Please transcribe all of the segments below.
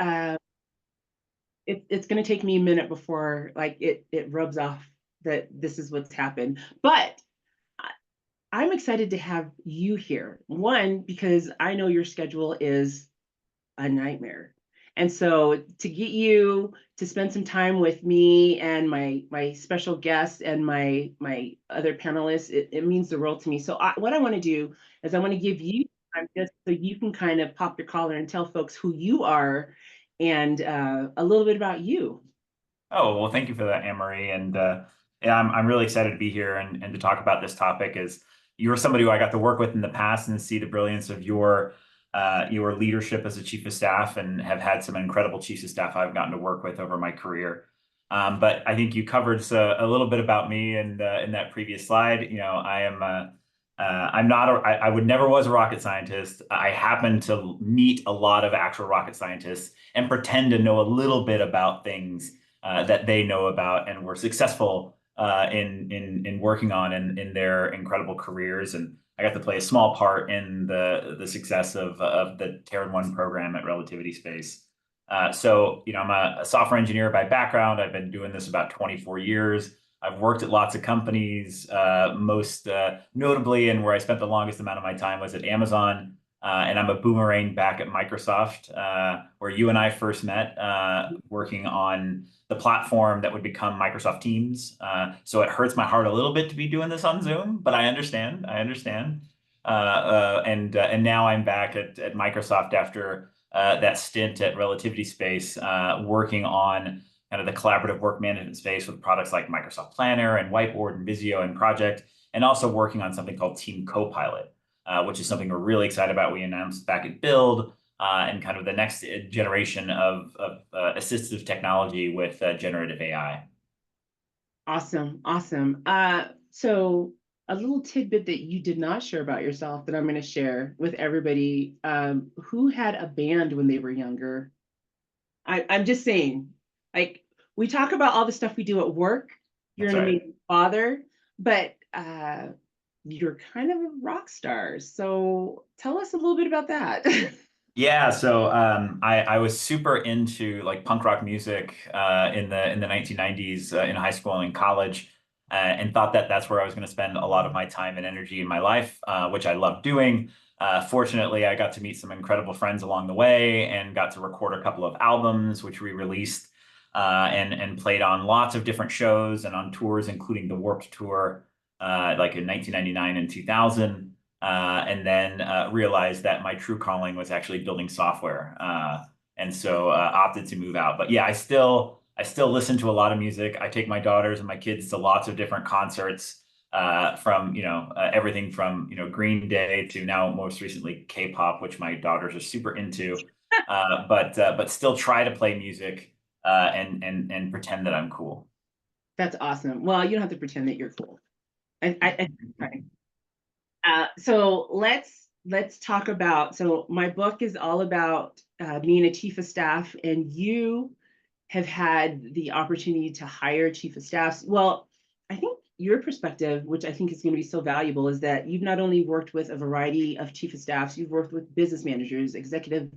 uh, it's going to take me a minute before like it rubs off that this is what's happened. But I'm excited to have you here. One, because I know your schedule is a nightmare. And so to get you to spend some time with me and my special guests and my other panelists, it means the world to me. So what I want to do is I want to give you time just so you can kind of pop your collar and tell folks who you are and a little bit about you. Oh, well, thank you for that, Anne Marie. And yeah, I'm really excited to be here and to talk about this topic as you're somebody who I got to work with in the past and see the brilliance of your leadership as a chief of staff and have had some incredible chiefs of staff I've gotten to work with over my career. But I think you covered a little bit about me in that previous slide. I'm not I would never was a rocket scientist. I happen to meet a lot of actual rocket scientists and pretend to know a little bit about things that they know about and were successful in working on in their incredible careers. And I got to play a small part in the success of the Terran One program at Relativity Space. So, I'm a software engineer by background. I've been doing this about 24 years. I've worked at lots of companies, most notably, and where I spent the longest amount of my time was at Amazon. And I'm a boomerang back at Microsoft, where you and I first met, working on the platform that would become Microsoft Teams. So it hurts my heart a little bit to be doing this on Zoom, but I understand. I understand. And now I'm back at Microsoft after that stint at Relativity Space, working on kind of the collaborative work management space with products like Microsoft Planner and Whiteboard and Visio and Project, and also working on something called Team Copilot, which is something we're really excited about. We announced back at Build, and kind of the next generation of assistive technology with generative AI. Awesome, awesome. So a little tidbit that you did not share about yourself that I'm going to share with everybody. Who had a band when they were younger? I'm just saying, like, we talk about all the stuff we do at work. You're That's an right. amazing father, but you're kind of a rock star. So tell us a little bit about that. Yeah, so I was super into like punk rock music in the 1990s in high school and in college, and thought that that's where I was going to spend a lot of my time and energy in my life, which I love doing. Fortunately, I got to meet some incredible friends along the way and got to record a couple of albums, which we released, and played on lots of different shows and on tours, including the Warped Tour, like in 1999 and 2000. And then realized that my true calling was actually building software, and so opted to move out. But yeah, I still listen to a lot of music. I take my daughters and my kids to lots of different concerts, from everything from Green Day to now most recently K-pop, which my daughters are super into. But still try to play music, and pretend that I'm cool. That's awesome. Well, you don't have to pretend that you're cool. I so let's talk about. So my book is all about being a chief of staff, and you have had the opportunity to hire chief of staffs. Well, I think your perspective, which I think is going to be so valuable, is that you've not only worked with a variety of chief of staffs, you've worked with business managers, executive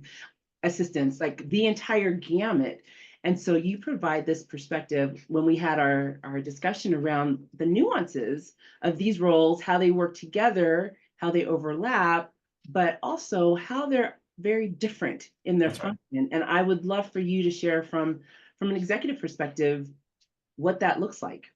assistants, like the entire gamut. And so you provide this perspective when we had our discussion around the nuances of these roles, how they work together, how they overlap, but also how they're very different in their That's right. function. And I would love for you to share from an executive perspective what that looks like.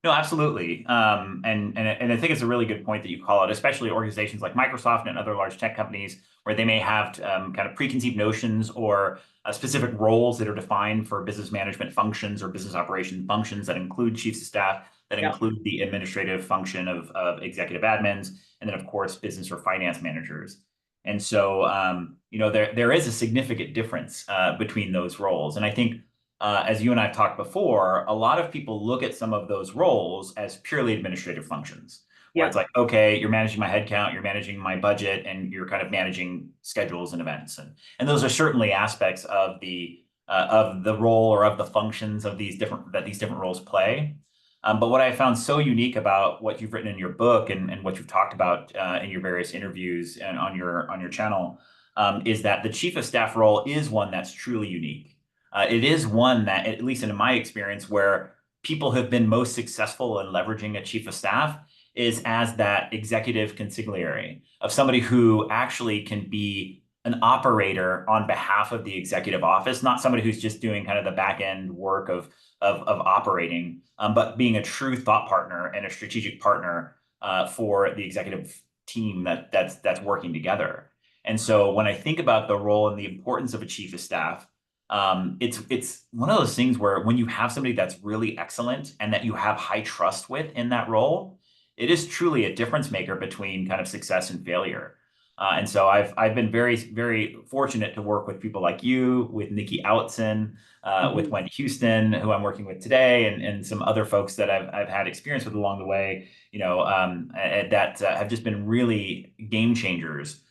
No, absolutely. And I think it's a really good point that you call it, especially organizations like Microsoft and other large tech companies where they may have kind of preconceived notions or specific roles that are defined for business management functions or business operation functions that include chiefs of staff, that Yeah. include the administrative function of executive admins, and then of course business or finance managers. And so there is a significant difference between those roles. And I think as you and I have talked before, a lot of people look at some of those roles as purely administrative functions, where it's Yeah. like, okay, you're managing my headcount, you're managing my budget, and you're kind of managing schedules and events, and those are certainly aspects of the role or of the functions of these different roles play. But what I found so unique about what you've written in your book and what you've talked about in your various interviews and on your channel, is that the chief of staff role is one that's truly unique. It is one that, at least in my experience, where people have been most successful in leveraging a chief of staff is as that executive consigliere of somebody who actually can be an operator on behalf of the executive office, not somebody who's just doing kind of the back end work of operating, but being a true thought partner and a strategic partner for the executive team that's working together. And so when I think about the role and the importance of a chief of staff, it's one of those things where when you have somebody that's really excellent and that you have high trust with in that role, it is truly a difference maker between kind of success and failure. And so I've been very, very fortunate to work with people like you, with Nikki Outson, with Wendy Houston, who I'm working with today, and some other folks that I've had experience with along the way, that have just been really game changers,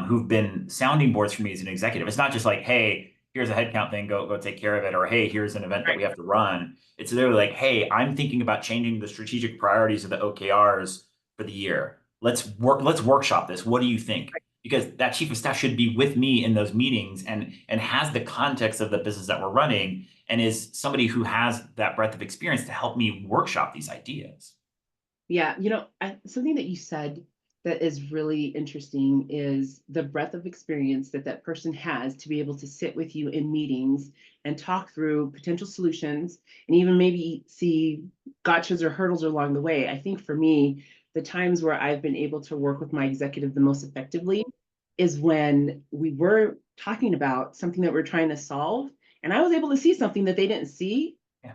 who've been sounding boards for me as an executive. It's not just like, hey, here's a headcount thing, go take care of it, or hey, here's an event that we have to run. It's literally like, hey, I'm thinking about changing the strategic priorities of the OKRs for the year. Let's workshop this. What do you think? Because that chief of staff should be with me in those meetings and has the context of the business that we're running and is somebody who has that breadth of experience to help me workshop these ideas. Yeah, something that you said that is really interesting is the breadth of experience that that person has to be able to sit with you in meetings and talk through potential solutions and even maybe see gotchas or hurdles along the way. I think for me, the times where I've been able to work with my executive the most effectively is when we were talking about something that we're trying to solve, and I was able to see something that they didn't see. Yeah.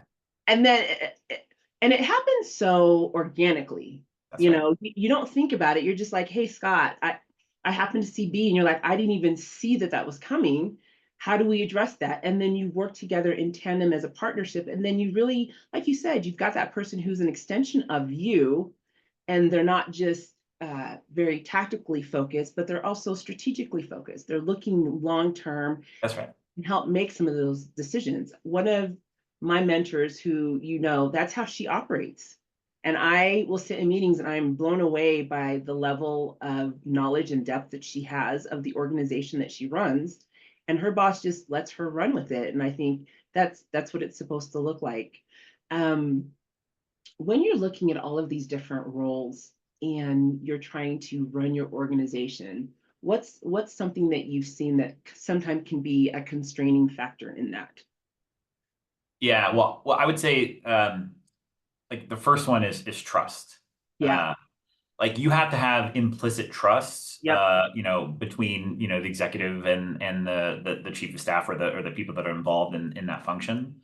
And then it happens so organically. That's right. You don't think about it. You're just like, hey, Scott, I happen to see B, and you're like, I didn't even see that was coming. How do we address that? And then you work together in tandem as a partnership. And then you really, like you said, you've got that person who's an extension of you, and they're not just very tactically focused, but they're also strategically focused. They're looking long term That's right. and help make some of those decisions. One of my mentors who, that's how she operates. And I will sit in meetings and I'm blown away by the level of knowledge and depth that she has of the organization that she runs. And her boss just lets her run with it. And I think that's what it's supposed to look like. When you're looking at all of these different roles and you're trying to run your organization, what's something that you've seen that sometimes can be a constraining factor in that? Yeah. Well, I would say like the first one is trust. Yeah. Like you have to have implicit trust, Yep. between the executive and the chief of staff or the people that are involved in that function.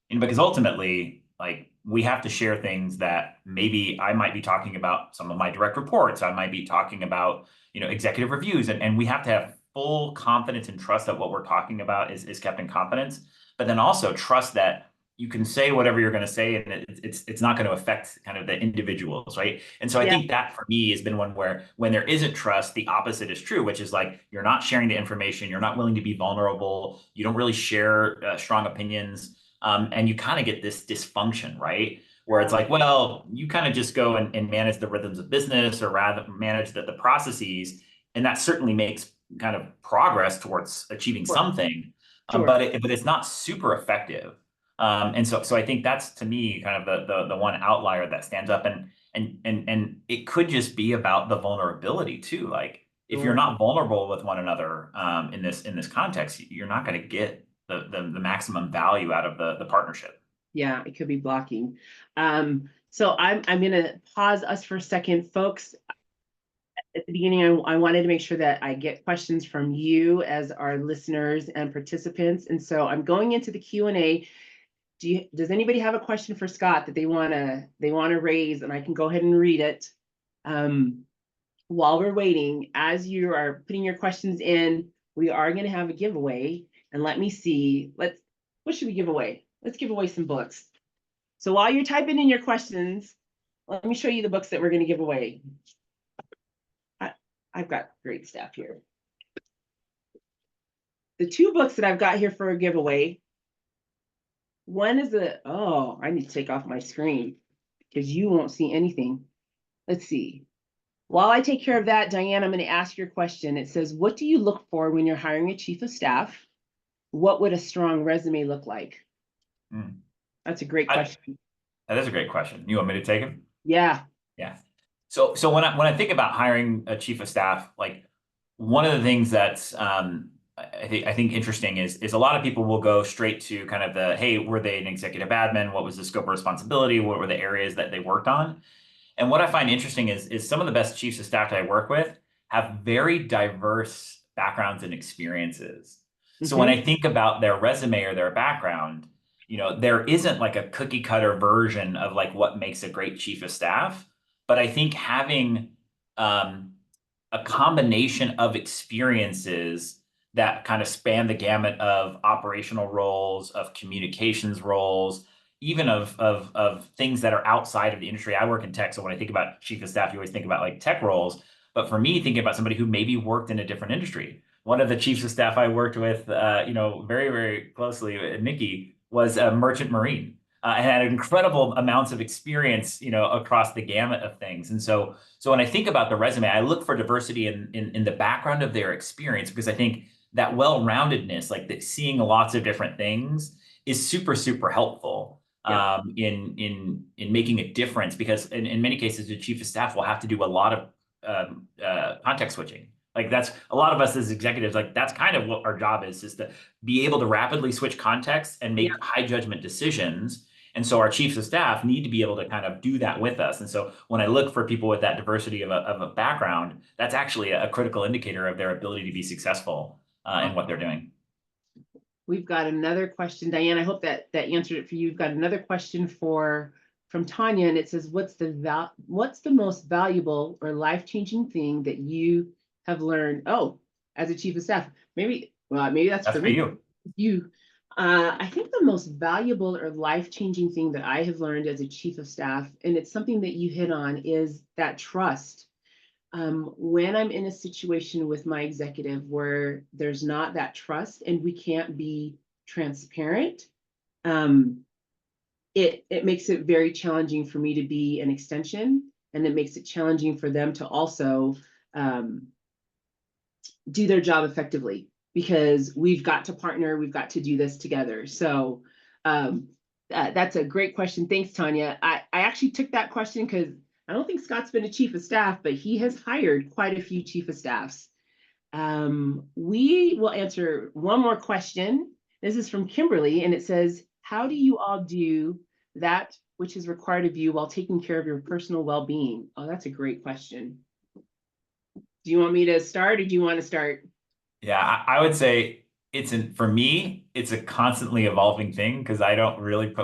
And because ultimately, like we have to share things that maybe I might be talking about some of my direct reports. I might be talking about, executive reviews, and we have to have full confidence and trust that what we're talking about is kept in confidence, but then also trust that you can say whatever you're going to say and it's not going to affect kind of the individuals, right? And so I Yeah. think that for me has been one where when there isn't trust, the opposite is true, which is like you're not sharing the information, you're not willing to be vulnerable, you don't really share strong opinions, and you kind of get this dysfunction, right? Where it's like, well, you kind of just go and manage the rhythms of business or rather manage the processes, and that certainly makes kind of progress towards achieving Sure. something, Sure. but it's not super effective. And so I think that's to me kind of the one outlier that stands up, and it could just be about the vulnerability too. Like if you're Sure. not vulnerable with one another in this context, you're not going to get the maximum value out of the partnership. Yeah, it could be blocking. So I'm gonna pause us for a second, folks. At the beginning, I wanted to make sure that I get questions from you as our listeners and participants. And so I'm going into the Q&A. Does anybody have a question for Scott that they wanna raise, and I can go ahead and read it while we're waiting. As you are putting your questions in, we are going to have a giveaway, and let me see. What should we give away? Let's give away some books. So while you're typing in your questions, let me show you the books that we're going to give away. I've got great stuff here. The two books that I've got here for a giveaway. One is I need to take off my screen because you won't see anything. Let's see. While I take care of that, Diane, I'm going to ask your question. It says, what do you look for when you're hiring a chief of staff? What would a strong resume look like? Hmm. That's a great I, question. that is a great question. You want me to take it? Yeah. Yeah. So when I think about hiring a chief of staff, like one of the things that's I think interesting is a lot of people will go straight to kind of the, hey, were they an executive admin? What was the scope of responsibility? What were the areas that they worked on? And what I find interesting is some of the best chiefs of staff that I work with have very diverse backgrounds and experiences. So when I think about their resume or their background, there isn't like a cookie cutter version of like what makes a great chief of staff. But I think having a combination of experiences that kind of span the gamut of operational roles, of communications roles, even of things that are outside of the industry. I work in tech, so when I think about chief of staff, you always think about like tech roles. But for me, thinking about somebody who maybe worked in a different industry, one of the chiefs of staff I worked with, very, very closely, Nikki, was a merchant marine. And had incredible amounts of experience, across the gamut of things. And so when I think about the resume, I look for diversity in the background of their experience, because I think that well-roundedness, like seeing lots of different things, is super, super helpful in making a difference, because in many cases, the chief of staff will have to do a lot of context switching. Like that's a lot of us as executives, like that's kind of what our job is to be able to rapidly switch contexts and make high judgment decisions. And so our chiefs of staff need to be able to kind of do that with us. And so when I look for people with that diversity of a background, that's actually a critical indicator of their ability to be successful in what they're doing. We've got another question, Diane. I hope that answered it for you. We've got another question from Tanya, and it says, what's the most valuable or life-changing thing that you have learned? Oh, as a chief of staff, maybe that's for me. You. I think the most valuable or life-changing thing that I have learned as a chief of staff, and it's something that you hit on, is that trust. When I'm in a situation with my executive where there's not that trust and we can't be transparent, it makes it very challenging for me to be an extension, and it makes it challenging for them to also do their job effectively, because we've got to partner, we've got to do this together. So that's a great question. Thanks, Tanya. I actually took that question because I don't think Scott's been a chief of staff, but he has hired quite a few chief of staffs. We will answer one more question. This is from Kimberly, and it says, how do you all do that which is required of you while taking care of your personal well-being? Oh, that's a great question. Do you want me to start, or do you want to start? Yeah, I would say for me, it's a constantly evolving thing, because I don't really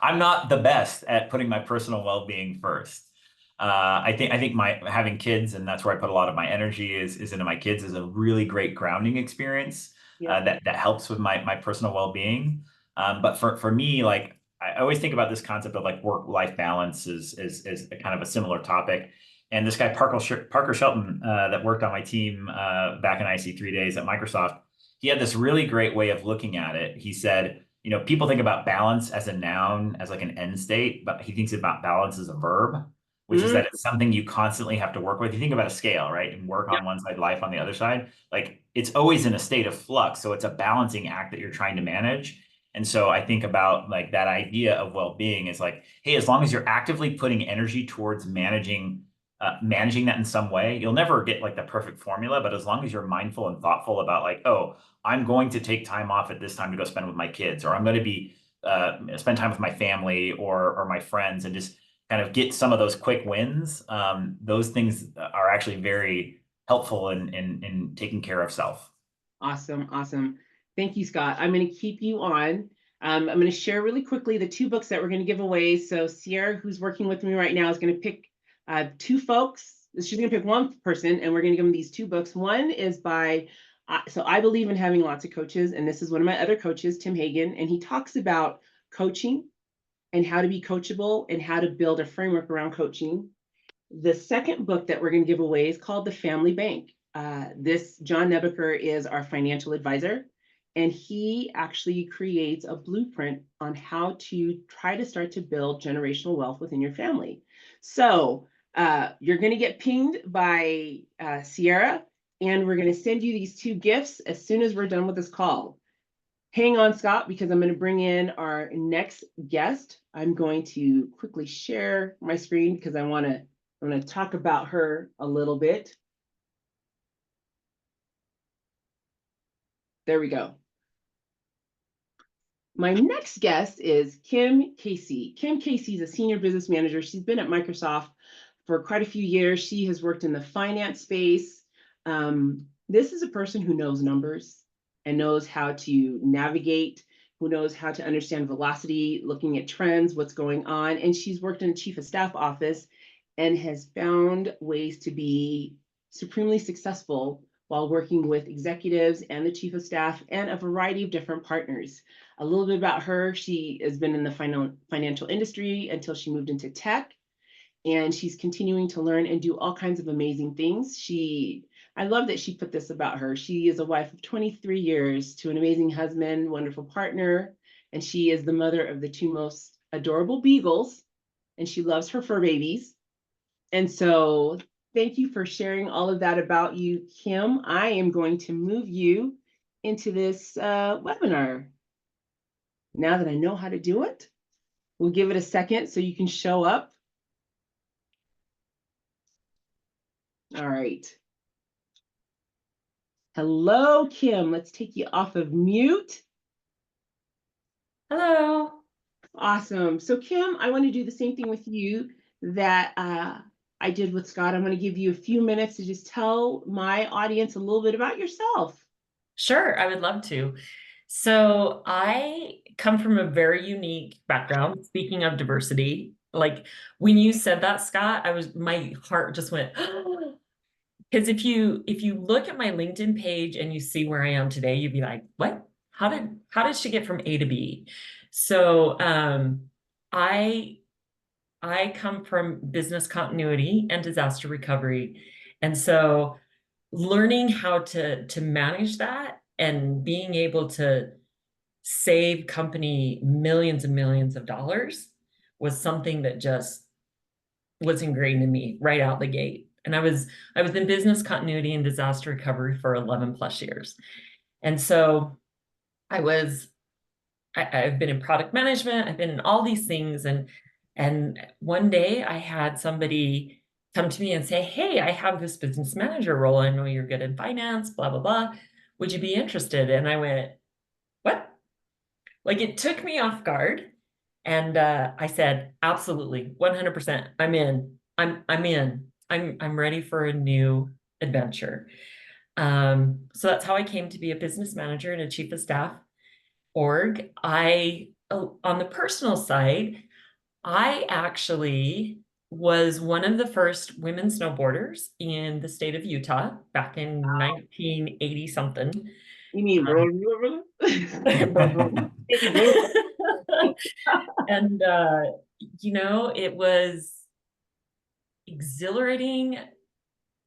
I'm not the best at putting my personal well-being first. I think my having kids, and that's where I put a lot of my energy is into my kids, is a really great grounding experience that helps with my personal well-being. But for me, like I always think about this concept of like work-life balance is a kind of a similar topic. And this guy, Parker Shelton, that worked on my team back in IC 3 days at Microsoft, he had this really great way of looking at it. He said, people think about balance as a noun, as like an end state, but he thinks about balance as a verb, which is that it's something you constantly have to work with. You think about a scale, right? And work on one side, life on the other side. Like it's always in a state of flux. So it's a balancing act that you're trying to manage. And so I think about like that idea of well-being is like, hey, as long as you're actively putting energy towards managing that in some way, you'll never get like the perfect formula. But as long as you're mindful and thoughtful about like, oh, I'm going to take time off at this time to go spend with my kids, or I'm going to be spend time with my family or my friends, and just kind of get some of those quick wins. Those things are actually very helpful in taking care of self. Awesome. Thank you, Scott. I'm going to keep you on. I'm going to share really quickly the two books that we're going to give away. So Sierra, who's working with me right now, is going to pick two folks. She's going to pick one person, and we're going to give them these two books. One is by, so I believe in having lots of coaches, and this is one of my other coaches, Tim Hagen, and he talks about coaching and how to be coachable and how to build a framework around coaching. The second book that we're going to give away is called The Family Bank. This John Nebaker is our financial advisor, and he actually creates a blueprint on how to try to start to build generational wealth within your family. So You're going to get pinged by Sierra, and we're going to send you these 2 gifts as soon as we're done with this call. Hang on, Scott, because I'm going to bring in our next guest. I'm going to quickly share my screen because I'm going to talk about her a little bit. There we go. My next guest is Kim Casey. Kim Casey is a senior business manager. She's been at Microsoft for quite a few years. She has worked in the finance space. This is a person who knows numbers and knows how to navigate, who knows how to understand velocity, looking at trends, what's going on. And she's worked in a chief of staff office and has found ways to be supremely successful while working with executives and the chief of staff and a variety of different partners. A little bit about her: she has been in the financial industry until she moved into tech, and she's continuing to learn and do all kinds of amazing things. I love that she put this about her. She is a wife of 23 years to an amazing husband, wonderful partner, and she is the mother of the 2 most adorable beagles, and she loves her fur babies. And so thank you for sharing all of that about you, Kim. I am going to move you into this webinar. Now that I know how to do it, we'll give it a second so you can show up. All right. Hello, Kim. Let's take you off of mute. Hello. Awesome. So Kim, I want to do the same thing with you that I did with Scott. I'm going to give you a few minutes to just tell my audience a little bit about yourself. Sure, I would love to. So I come from a very unique background. Speaking of diversity, like when you said that, Scott, my heart just went, because if you look at my LinkedIn page and you see where I am today, you'd be like, what? How did she get from A to B? So I come from business continuity and disaster recovery. And so learning how to manage that and being able to save company millions and millions of dollars was something that just was ingrained in me right out the gate. And I was in business continuity and disaster recovery for 11 plus years. And so I've been in product management, I've been in all these things. And one day I had somebody come to me and say, hey, I have this business manager role. I know you're good in finance, blah, blah, blah. Would you be interested? And I went, what? Like, it took me off guard. And I said, absolutely, 100%. I'm in. I'm in. I'm ready for a new adventure. So that's how I came to be a business manager and a chief of staff org. On the personal side, I actually was one of the first women snowboarders in the state of Utah back in 1980 something. You mean And it was exhilarating,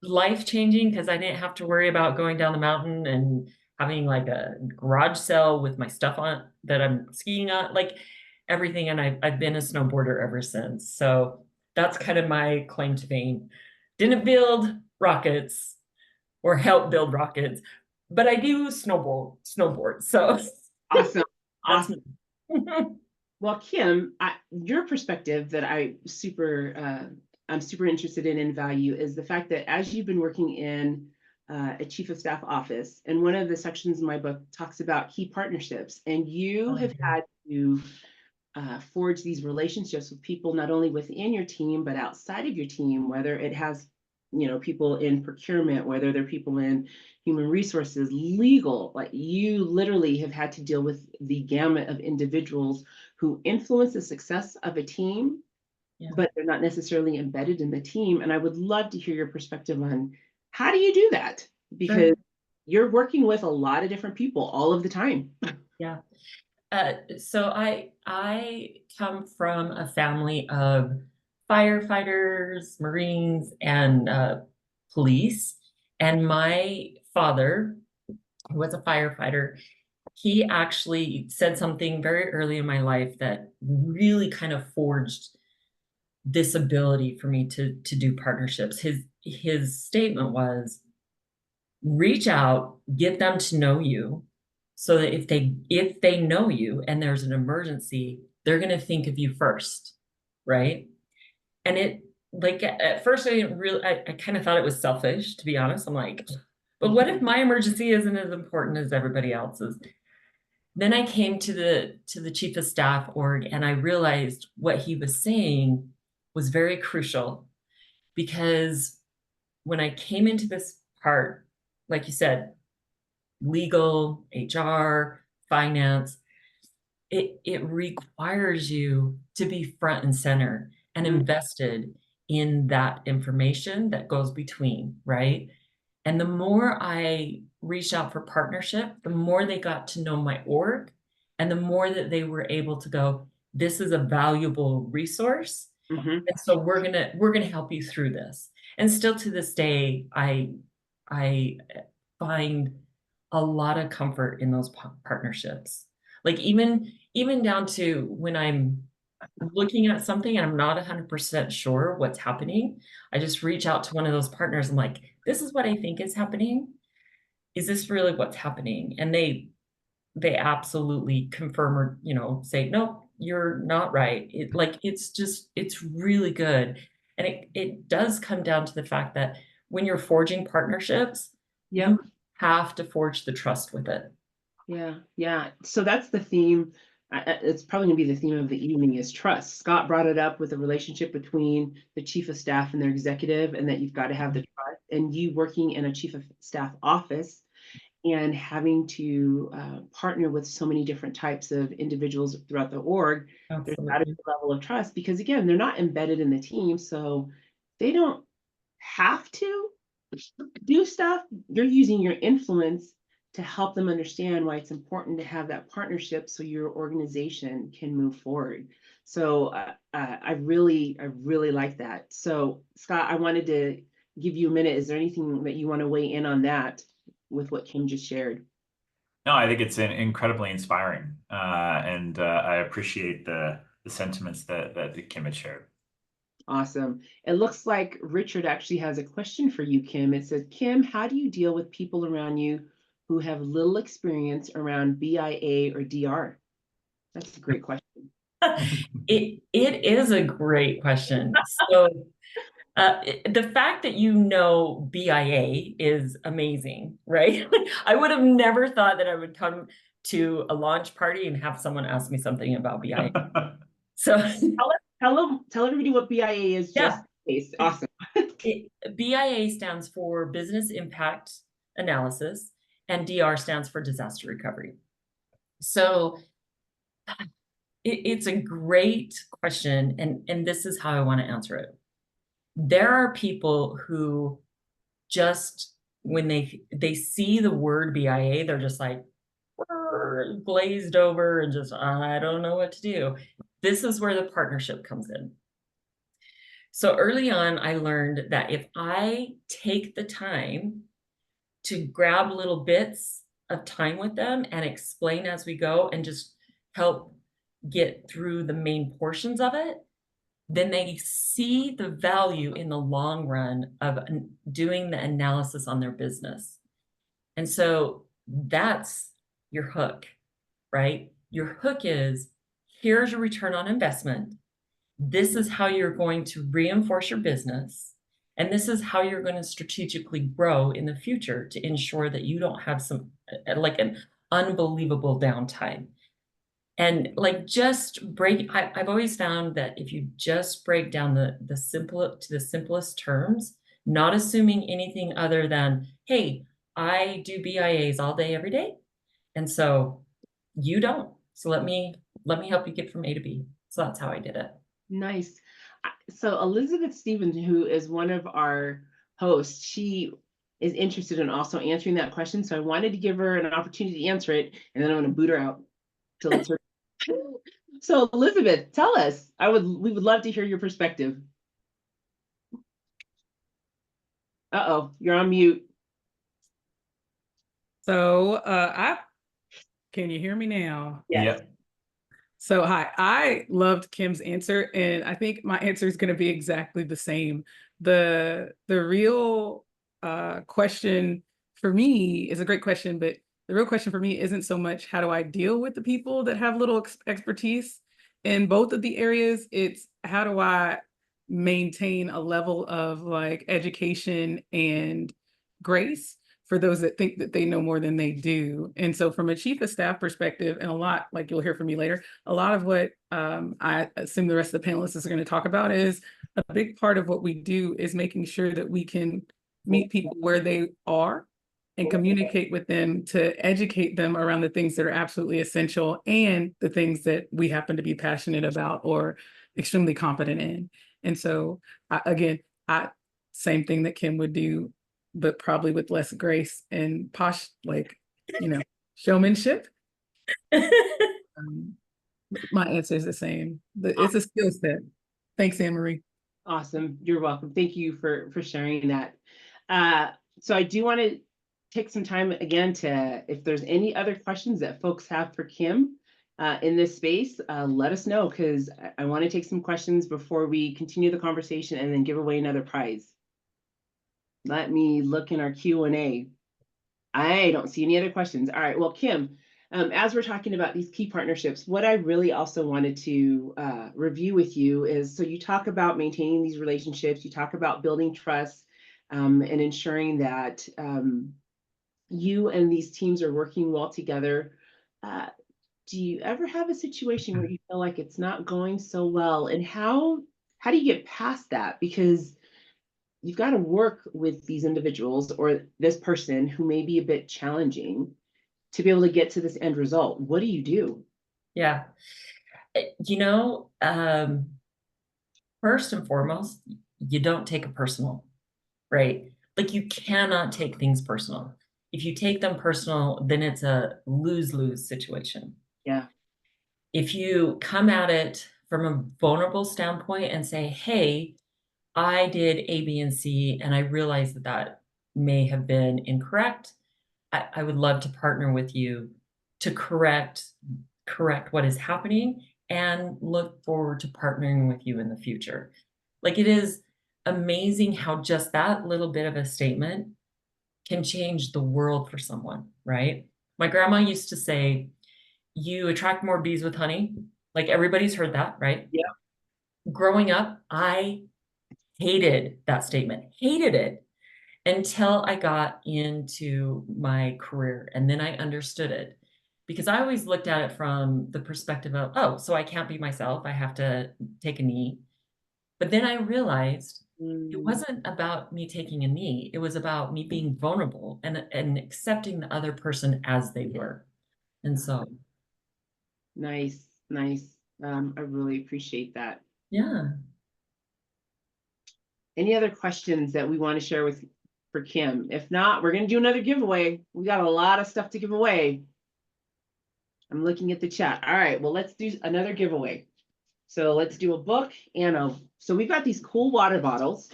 life-changing, because I didn't have to worry about going down the mountain and having like a garage sale with my stuff on that I'm skiing on, like everything. And I've been a snowboarder ever since. So that's kind of my claim to fame. Didn't build rockets or help build rockets, but I do snowboard. So awesome. Awesome. Well, Kim, your perspective that I'm super interested in and value is the fact that as you've been working in a chief of staff office, and one of the sections in my book talks about key partnerships, and you have had to forge these relationships with people not only within your team but outside of your team, whether it has people in procurement, whether they're people in human resources, legal. Like, you literally have had to deal with the gamut of individuals who influence the success of a team, but they're not necessarily embedded in the team. And I would love to hear your perspective on how do you do that? Because you're working with a lot of different people all of the time. Yeah. So I come from a family of firefighters, Marines, and police. And my father, who was a firefighter, he actually said something very early in my life that really kind of forged this ability for me to do partnerships. His statement was, reach out, get them to know you, so that if they know you and there's an emergency, they're going to think of you first, right? And it, like, at first I didn't really, I kind of thought it was selfish, to be honest. I'm like, but what if my emergency isn't as important as everybody else's? Then I came to the chief of staff org, and I realized what he was saying was very crucial, because when I came into this part, like you said, legal, HR, finance, it requires you to be front and center and invested in that information that goes between, right? And the more I reached out for partnership, the more they got to know my org, and the more that they were able to go, this is a valuable resource. Mhm. And so we're gonna help you through this. And still to this day, I find a lot of comfort in those partnerships. Like even down to when I'm looking at something and I'm not 100% sure what's happening, I just reach out to one of those partners. I'm like, this is what I think is happening. Is this really what's happening? And they absolutely confirm, or say, no, you're not right. It's really good. And it does come down to the fact that when you're forging partnerships, Yep. you have to forge the trust with it. Yeah. So that's the theme. It's probably going to be the theme of the evening, is trust. Scott brought it up with the relationship between the chief of staff and their executive, and that you've got to have the trust. And you working in a chief of staff office and having to partner with so many different types of individuals throughout the org, there's got to be Absolutely. a level of trust, because again, they're not embedded in the team, so they don't have to do stuff. You're using your influence to help them understand why it's important to have that partnership so your organization can move forward. So I really like that. So Scott, I wanted to give you a minute. Is there anything that you want to weigh in on that with what Kim just shared? No, I think it's incredibly inspiring, and I appreciate the sentiments that Kim had shared. Awesome. It looks like Richard actually has a question for you, Kim. It says, Kim, how do you deal with people around you who have little experience around BIA or DR? That's a great question. It is a great question. So the fact that BIA is amazing, right? I would have never thought that I would come to a launch party and have someone ask me something about BIA. So Tell everybody what BIA is, just in case. Awesome. BIA stands for Business Impact Analysis, and DR stands for Disaster Recovery. So it's a great question, and this is how I want to answer it. There are people who just, when they see the word BIA, they're just like glazed over and just, I don't know what to do. This is where the partnership comes in. So early on, I learned that if I take the time to grab little bits of time with them and explain as we go and just help get through the main portions of it, then they see the value in the long run of doing the analysis on their business. And so that's your hook, right? Your hook is, here's your return on investment. This is how you're going to reinforce your business. And this is how you're going to strategically grow in the future to ensure that you don't have like an unbelievable downtime. And like, I've always found that if you just break down the simplest terms, not assuming anything other than, hey, I do BIAs all day, every day. And so you don't. So let me help you get from A to B. So that's how I did it. Nice. So Elizabeth Stevens, who is one of our hosts, she is interested in also answering that question. So I wanted to give her an opportunity to answer it, and then I'm going to boot her out till it's her. So Elizabeth, tell us. We would love to hear your perspective. Uh-oh, you're on mute. So can you hear me now? Yes. Yep. So hi, I loved Kim's answer, and I think my answer is going to be exactly the same. The real question for me is a great question, but the real question for me isn't so much how do I deal with the people that have little expertise in both of the areas. It's how do I maintain a level of like education and grace for those that think that they know more than they do. And so from a chief of staff perspective, and a lot, like you'll hear from me later, a lot of what I assume the rest of the panelists are going to talk about is a big part of what we do is making sure that we can meet people where they are and communicate with them to educate them around the things that are absolutely essential and the things that we happen to be passionate about or extremely competent in. And so again, same thing that Kim would do, but probably with less grace and posh, like, showmanship. My answer is the same. It's a skill set. Thanks, Anne-Marie. Awesome. You're welcome. Thank you for sharing that. So I do want to take some time again to, if there's any other questions that folks have for Kim in this space, let us know, because I want to take some questions before we continue the conversation and then give away another prize. Let me look in our Q&A. I don't see any other questions. All right, well, Kim, as we're talking about these key partnerships, what I really also wanted to review with you is, so you talk about maintaining these relationships, you talk about building trust and ensuring that you and these teams are working well together. Do you ever have a situation where you feel like it's not going so well? And how do you get past that? Because you've got to work with these individuals or this person who may be a bit challenging to be able to get to this end result. What do you do? Yeah. First and foremost, you don't take it personal, right? Like you cannot take things personal. If you take them personal, then it's a lose-lose situation. Yeah. If you come at it from a vulnerable standpoint and say, hey, I did A, B, and C, and I realized that that may have been incorrect. I would love to partner with you to correct what is happening and look forward to partnering with you in the future. Like, it is amazing how just that little bit of a statement can change the world for someone, right? My grandma used to say, you attract more bees with honey. Like, everybody's heard that, right? Yeah. Growing up, I hated that statement, hated it until I got into my career. And then I understood it, because I always looked at it from the perspective of, oh, so I can't be myself. I have to take a knee. But then I realized it wasn't about me taking a knee. It was about me being vulnerable and accepting the other person as they were. And so. Nice. I really appreciate that. Yeah. Any other questions that we want to share for Kim? If not, we're going to do another giveaway. We got a lot of stuff to give away. I'm looking at the chat. All right, well, let's do another giveaway. So let's do a book and so we've got these cool water bottles.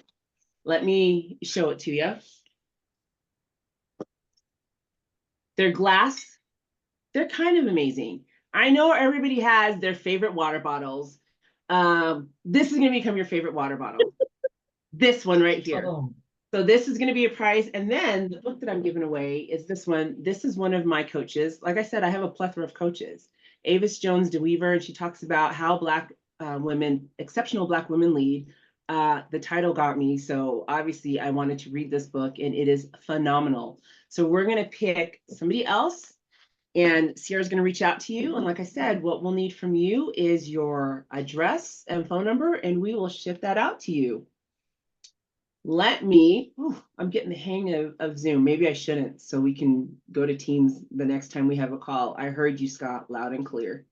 Let me show it to you. They're glass. They're kind of amazing. I know everybody has their favorite water bottles. This is going to become your favorite water bottle. This one right here. Oh. So this is going to be a prize. And then the book that I'm giving away is this one. This is one of my coaches. Like I said, I have a plethora of coaches. Avis Jones DeWeaver, and she talks about how Black women, exceptional Black women lead. The title got me. So obviously I wanted to read this book, and it is phenomenal. So we're going to pick somebody else, and Sierra's going to reach out to you. And like I said, what we'll need from you is your address and phone number, and we will ship that out to you. I'm getting the hang of Zoom. Maybe I shouldn't, so we can go to Teams the next time we have a call. I heard you, Scott, loud and clear.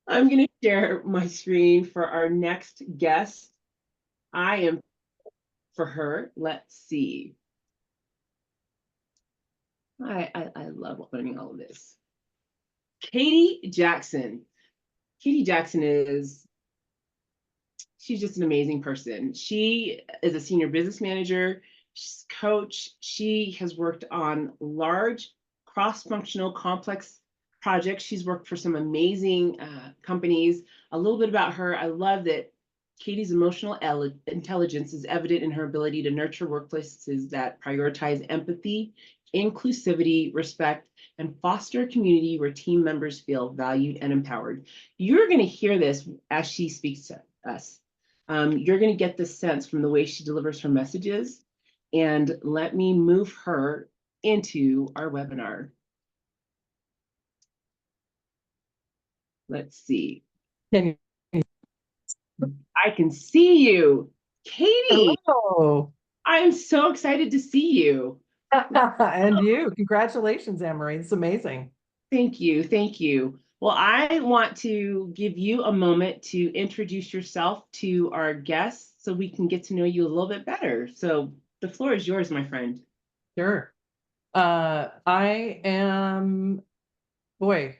I'm going to share my screen for our next guest. I am for her. Let's see. I love learning all of this. Katie Jackson. Katie Jackson she's just an amazing person. She is a senior business manager, she's coach. She has worked on large, cross-functional, complex projects. She's worked for some amazing companies. A little bit about her. I love that Katie's emotional intelligence is evident in her ability to nurture workplaces that prioritize empathy, inclusivity, respect, and foster a community where team members feel valued and empowered. You're going to hear this as she speaks to us. You're going to get the sense from the way she delivers her messages. And let me move her into our webinar. Let's see. Can I can see you. Katie, Hello. I'm so excited to see you. And you. Congratulations, Anne-Marie. It's amazing. Thank you. Thank you. Well, I want to give you a moment to introduce yourself to our guests so we can get to know you a little bit better. So the floor is yours, my friend. Sure. I am, boy,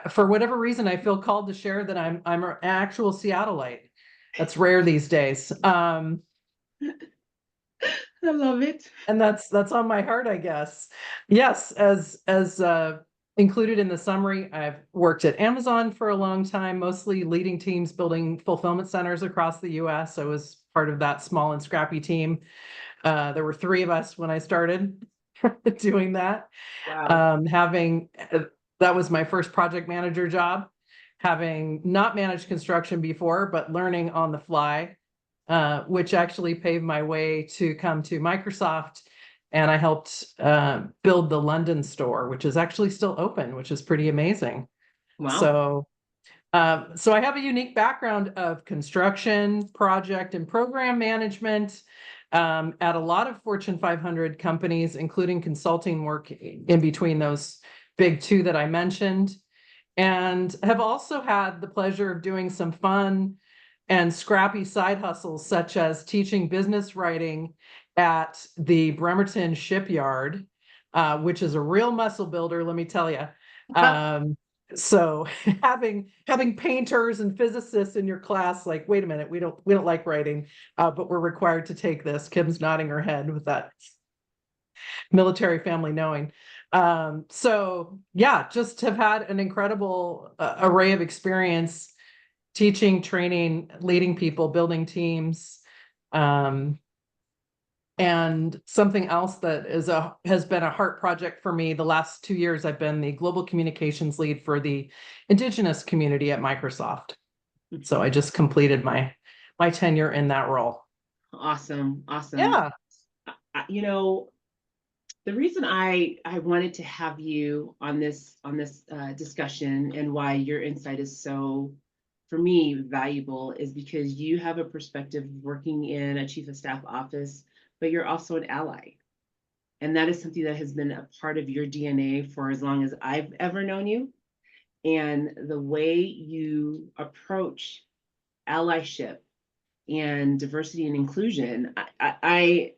for whatever reason, I feel called to share that I'm an actual Seattleite. That's rare these days. I love it. And that's on my heart, I guess. Yes, as included in the summary, I've worked at Amazon for a long time, mostly leading teams building fulfillment centers across the US. I was part of that small and scrappy team. There were 3 of us when I started doing that. Wow. That was my first project manager job, having not managed construction before, but learning on the fly, which actually paved my way to come to Microsoft. And I helped build the London store, which is actually still open, which is pretty amazing. Wow. So I have a unique background of construction, project, and program management at a lot of Fortune 500 companies, including consulting work in between those big 2 that I mentioned, and have also had the pleasure of doing some fun and scrappy side hustles, such as teaching business writing at the Bremerton shipyard, which is a real muscle builder, let me tell you. So having painters and physicists in your class, like, wait a minute, we don't like writing, but we're required to take this. Kim's nodding her head with that military family knowing. So yeah, just have had an incredible array of experience teaching, training, leading people, building teams. And something else that has been a heart project for me the last 2 years, I've been the global communications lead for the Indigenous community at Microsoft. So I just completed my tenure in that role. Awesome. Awesome. Yeah. You know, the reason I wanted to have you on this discussion and why your insight is so, for me, valuable is because you have a perspective working in a chief of staff office, but you're also an ally. And that is something that has been a part of your DNA for as long as I've ever known you. And the way you approach allyship and diversity and inclusion, I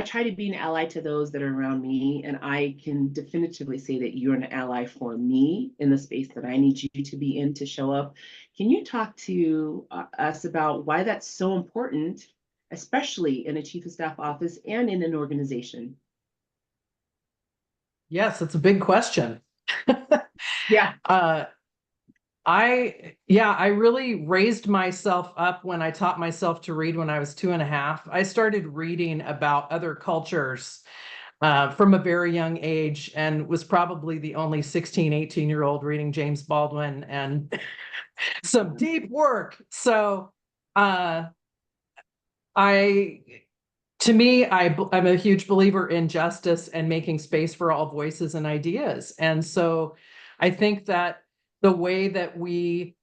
try to be an ally to those that are around me, and I can definitively say that you're an ally for me in the space that I need you to be in to show up. Can you talk to us about why that's so important, especially in a chief of staff office and in an organization? Yes, it's a big question. Yeah. I really raised myself up when I taught myself to read when I was 2.5. I started reading about other cultures from a very young age, and was probably the only 16, 18-year-old reading James Baldwin and some deep work. So I'm a huge believer in justice and making space for all voices and ideas. And so I think that the way that we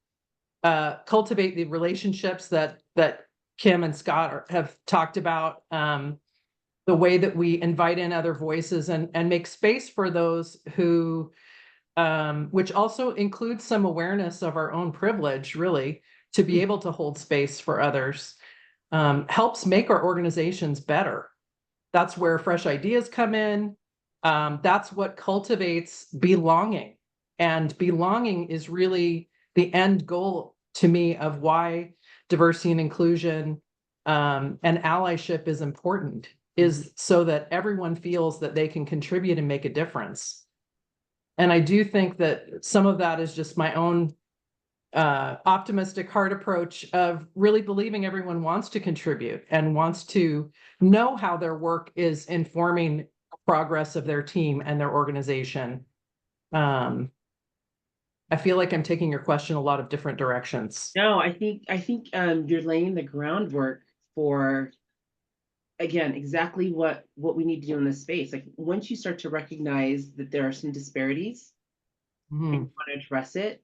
cultivate the relationships that Kim and Scott have talked about, the way that we invite in other voices and make space for those who, which also includes some awareness of our own privilege, really, to be able to hold space for others, helps make our organizations better. That's where fresh ideas come in. That's what cultivates belonging. And belonging is really the end goal to me of why diversity and inclusion and allyship is important, is so that everyone feels that they can contribute and make a difference. And I do think that some of that is just my own optimistic heart approach of really believing everyone wants to contribute and wants to know how their work is informing progress of their team and their organization. I feel like I'm taking your question a lot of different directions. No, I think you're laying the groundwork for, again, exactly what we need to do in this space. Like once you start to recognize that there are some disparities and Mhm. you want to address it,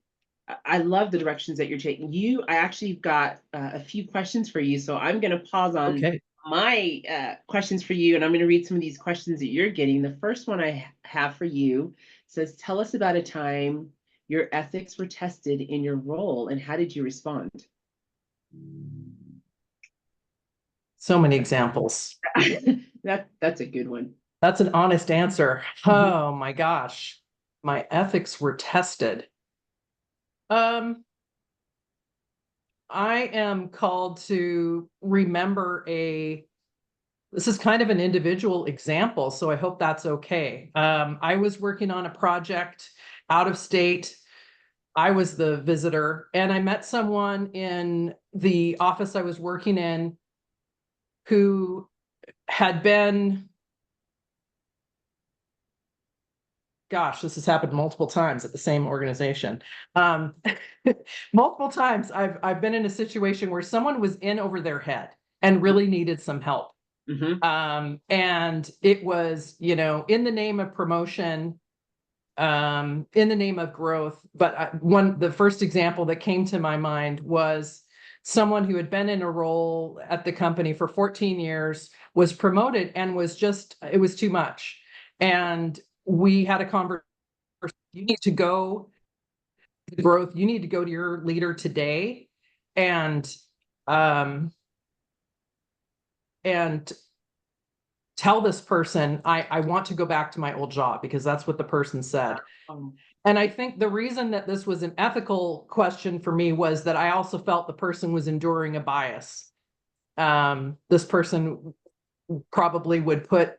I love the directions that you're taking. I actually got a few questions for you, so I'm going to pause on Okay. my questions for you, and I'm going to read some of these questions that you're getting. The first one I have for you says, "Tell us about a time your ethics were tested in your role, and how did you respond?" So many examples. That's a good one. That's an honest answer. Mhm. Oh my gosh. My ethics were tested. I am called to remember this is kind of an individual example, so I hope that's okay. I was working on a project out of state. I was the visitor, and I met someone in the office I was working in who had been, gosh, this has happened multiple times at the same organization. Multiple times I've been in a situation where someone was in over their head and really needed some help. And it was, in the name of promotion, in the name of growth. But the first example that came to my mind was someone who had been in a role at the company for 14 years, was promoted, and it was too much. And we had a conversation. You need to go growth. You need to go to your leader today and and tell this person, I want to go back to my old job, because that's what the person said. And I think the reason that this was an ethical question for me was that I also felt the person was enduring a bias. This person probably would put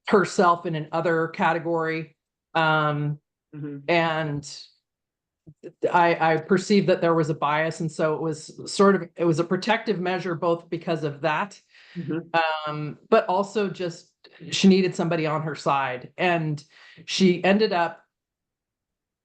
herself in an other category. And I perceived that there was a bias. And so it was a protective measure, both because of that, but also just she needed somebody on her side. And she ended up,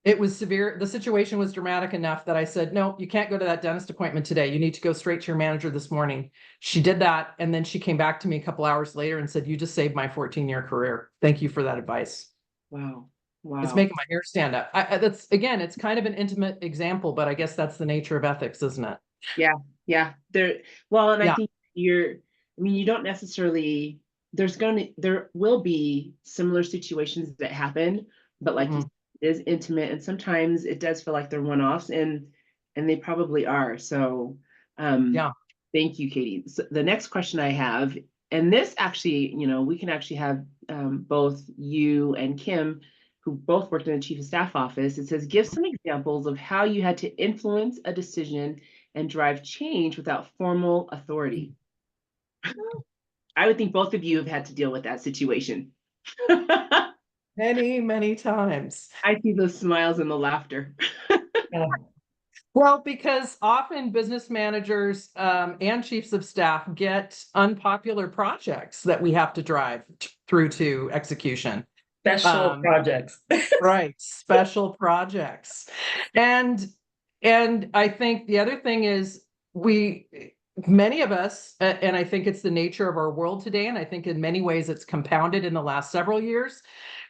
it was severe. The situation was dramatic enough that I said, no, you can't go to that dentist appointment today. You need to go straight to your manager this morning. She did that. And then she came back to me a couple hours later and said, you just saved my 14-year career. Thank you for that advice. Wow. It's making my hair stand up. That's, again, it's kind of an intimate example, but I guess that's the nature of ethics, isn't it? Yeah. Well, and I Yeah. think you don't necessarily, there will be similar situations that happen, but like you said, it is intimate, and sometimes it does feel like they're one-offs, and they probably are. So Yeah. thank you, Katie. So the next question I have, and this actually, we can actually have both you and Kim, who both worked in the chief of staff office. It says, give some examples of how you had to influence a decision and drive change without formal authority. I would think both of you have had to deal with that situation. Many, many times. I see those smiles and the laughter. Well, because often business managers and chiefs of staff get unpopular projects that we have to drive through to execution. Special projects. Right, special projects. And I think the other thing is many of us, and I think it's the nature of our world today, and I think in many ways it's compounded in the last several years,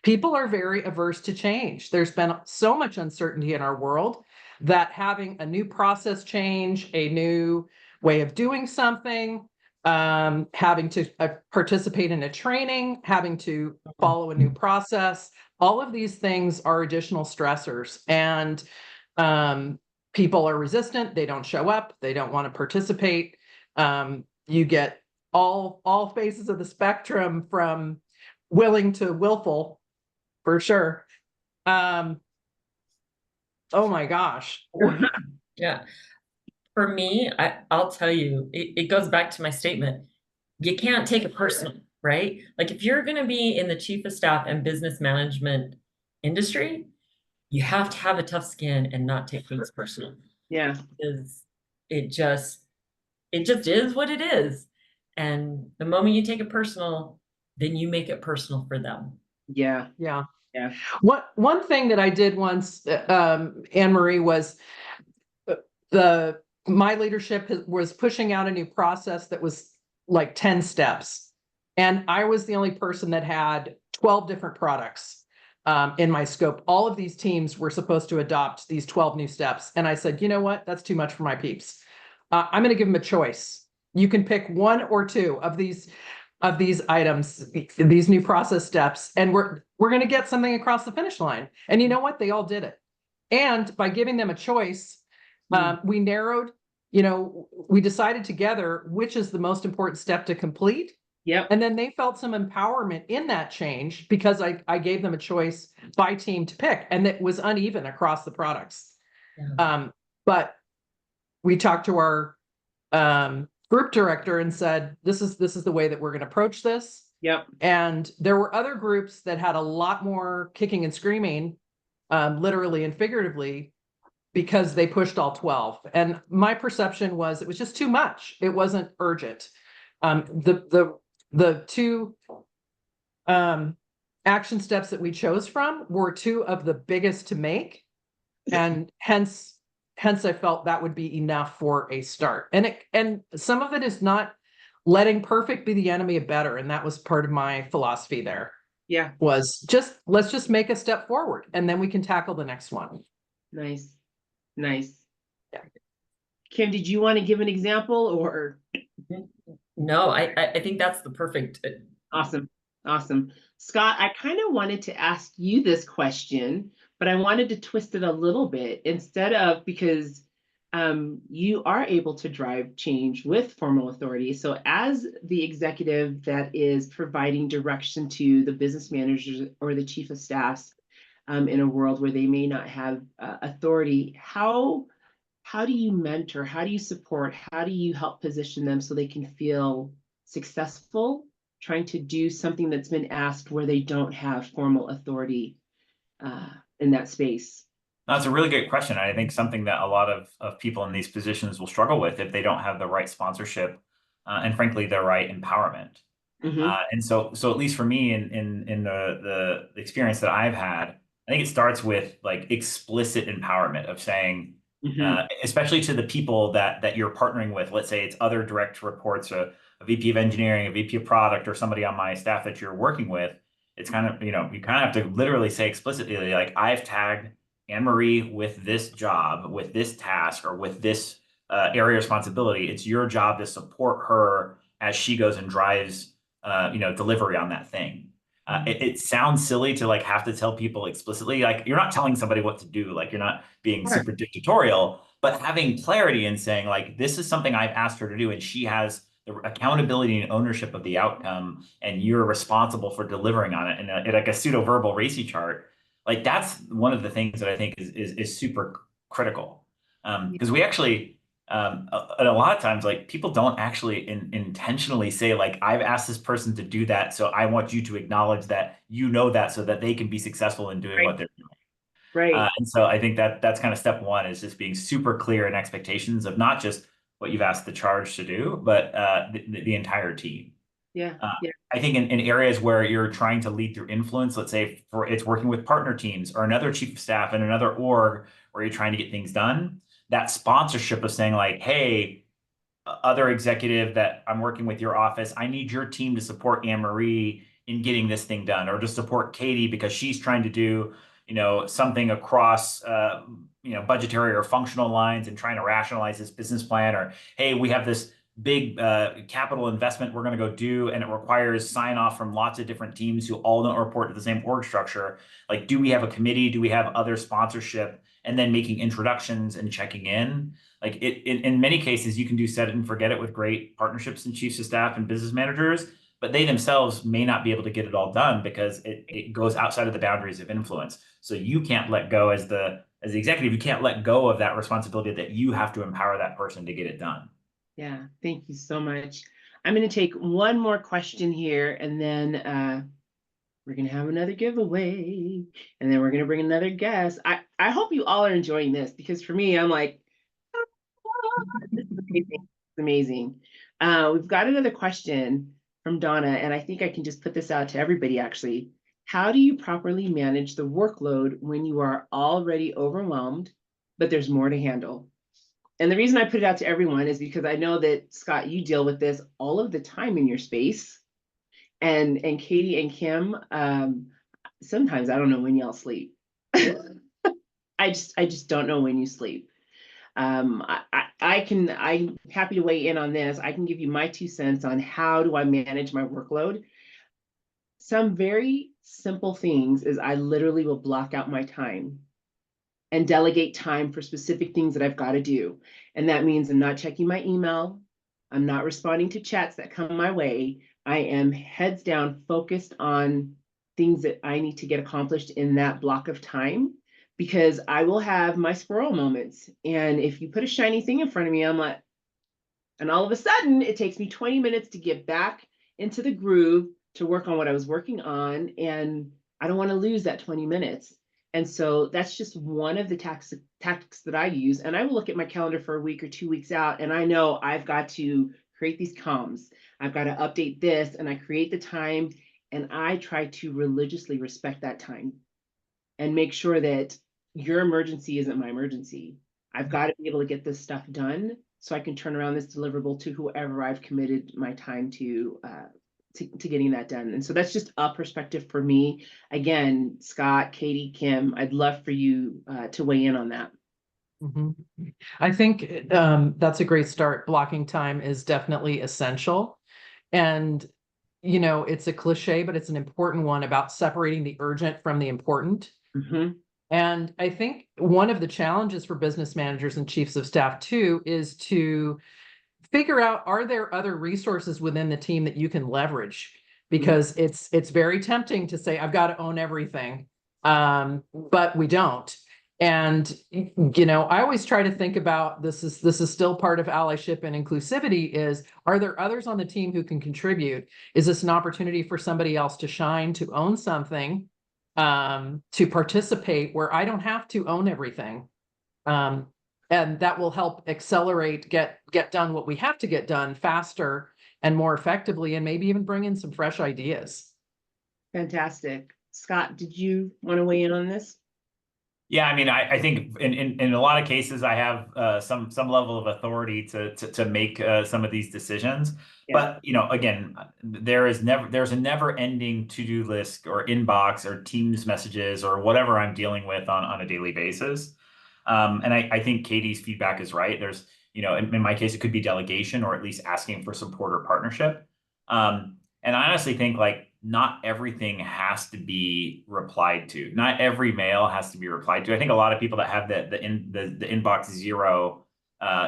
people are very averse to change. There's been so much uncertainty in our world that having a new process change, a new way of doing something, having to participate in a training, having to follow a new process, all of these things are additional stressors. And people are resistant. They don't show up. They don't want to participate. You get all phases of the spectrum, from willing to willful, for sure. Oh my gosh. Yeah. For me, I'll tell you, it goes back to my statement. You can't take it personal, right? Like if you're going to be in the chief of staff and business management industry, you have to have a tough skin and not take things personal. Yeah. Because it just is what it is. And the moment you take it personal, then you make it personal for them. Yeah. Yeah. Yeah. One thing that I did once, Anne Marie, was my leadership was pushing out a new process that was like 10 steps. And I was the only person that had 12 different products in my scope. All of these teams were supposed to adopt these 12 new steps. And I said, you know what? That's too much for my peeps. I'm going to give them a choice. You can pick one or two of these items, these new process steps, and we're going to get something across the finish line. And you know what? They all did it. And by giving them a choice, we narrowed, we decided together which is the most important step to complete. Yep. And then they felt some empowerment in that change because I gave them a choice by team to pick, and it was uneven across the products. Yeah. But we talked to our group director and said, this is the way that we're going to approach this. Yep. And there were other groups that had a lot more kicking and screaming, literally and figuratively, because they pushed all 12. And my perception was it was just too much. It wasn't urgent. The two action steps that we chose from were two of the biggest to make. And hence I felt that would be enough for a start. And some of it is not letting perfect be the enemy of better. And that was part of my philosophy there. Yeah. Was let's just make a step forward and then we can tackle the next one. Nice. Nice. Yeah. Kim, did you want to give an example or? No, I think that's the perfect. Awesome. Awesome. Scott, I kind of wanted to ask you this question, but I wanted to twist it a little bit instead of, because you are able to drive change with formal authority. So as the executive that is providing direction to the business managers or the chief of staffs in a world where they may not have authority, how do you mentor? How do you support? How do you help position them so they can feel successful trying to do something that's been asked where they don't have formal authority in that space? That's a really good question. I think something that a lot of people in these positions will struggle with if they don't have the right sponsorship and frankly, the right empowerment. And so at least for me in the experience that I've had, I think it starts with like explicit empowerment of saying, especially to the people that you're partnering with. Let's say it's other direct reports, a VP of engineering, a VP of product, or somebody on my staff that you're working with. It's kind of, you kind of have to literally say explicitly, like, I've tagged Anne Marie with this job, with this task, or with this area of responsibility. It's your job to support her as she goes and drives, delivery on that thing. It sounds silly to like have to tell people explicitly, like you're not telling somebody what to do, like you're not being super dictatorial, but having clarity and saying like, this is something I've asked her to do and she has the accountability and ownership of the outcome and you're responsible for delivering on it. And like a pseudo-verbal RACI chart, like that's one of the things that I think is super critical. Because we actually, and a lot of times, like people don't actually intentionally say like, I've asked this person to do that, so I want you to acknowledge that you know that so that they can be successful in doing what they're doing. Right. And so I think that's kind of step one, is just being super clear in expectations of not just what you've asked the charge to do, but the entire team. Yeah. Yeah. I think in areas where you're trying to lead through influence, let's say it's working with partner teams or another chief of staff and another org where you're trying to get things done, that sponsorship of saying like, hey, other executive that I'm working with your office, I need your team to support Anne Marie in getting this thing done, or to support Katie because she's trying to do, something across, budgetary or functional lines and trying to rationalize this business plan, or, hey, we have this big capital investment we're going to go do, and it requires sign off from lots of different teams who all don't report to the same org structure. Like, do we have a committee? Do we have other sponsorship? And then making introductions and checking in. Like in many cases, you can do set it and forget it with great partnerships and chiefs of staff and business managers, but they themselves may not be able to get it all done because it goes outside of the boundaries of influence. So you can't let go as the executive, you can't let go of that responsibility that you have to empower that person to get it done. Yeah, thank you so much. I'm going to take one more question here and then we're gonna have another giveaway, and then we're gonna bring another guest. I hope you all are enjoying this, because for me, I'm like, this is amazing. It's amazing. We've got another question from Donna, and I think I can just put this out to everybody actually. How do you properly manage the workload when you are already overwhelmed, but there's more to handle? And the reason I put it out to everyone is because I know that, Scott, you deal with this all of the time in your space. And Katie and Kim, sometimes I don't know when y'all sleep. I just don't know when you sleep. I'm happy to weigh in on this. I can give you my 2 cents on how do I manage my workload. Some very simple things is I literally will block out my time and delegate time for specific things that I've got to do. And that means I'm not checking my email. I'm not responding to chats that come my way. I am heads down focused on things that I need to get accomplished in that block of time, because I will have my squirrel moments. And if you put a shiny thing in front of me, I'm like, and all of a sudden it takes me 20 minutes to get back into the groove to work on what I was working on. And I don't want to lose that 20 minutes. And so that's just one of the tactics that I use. And I will look at my calendar for a week or 2 weeks out, and I know I've got to create these comms. I've got to update this, and I create the time, and I try to religiously respect that time and make sure that your emergency isn't my emergency. I've got to be able to get this stuff done so I can turn around this deliverable to whoever I've committed my time to getting that done. And so that's just a perspective for me. Again, Scott, Katie, Kim, I'd love for you to weigh in on that. I think that's a great start. Blocking time is definitely essential. And, you know, it's a cliche, but it's an important one about separating the urgent from the important. And I think one of the challenges for business managers and chiefs of staff too is to figure out, are there other resources within the team that you can leverage? Because it's very tempting to say, I've got to own everything, but we don't. And, you know, I always try to think about, this is still part of allyship and inclusivity, is, are there others on the team who can contribute? Is this an opportunity for somebody else to shine, to own something, to participate where I don't have to own everything? And that will help accelerate, get done what we have to get done faster and more effectively, and maybe even bring in some fresh ideas. Fantastic. Scott, did you want to weigh in on this? Yeah, I mean, I think in a lot of cases I have some level of authority to make some of these decisions. Yeah. But you know, again, there's a never-ending to-do list or inbox or Teams messages or whatever I'm dealing with on a daily basis. And I think Katie's feedback is right. There's, you know, in my case, it could be delegation or at least asking for support or partnership. And I honestly think, like, not everything has to be replied to. Not every mail has to be replied to. I think a lot of people that have the inbox zero,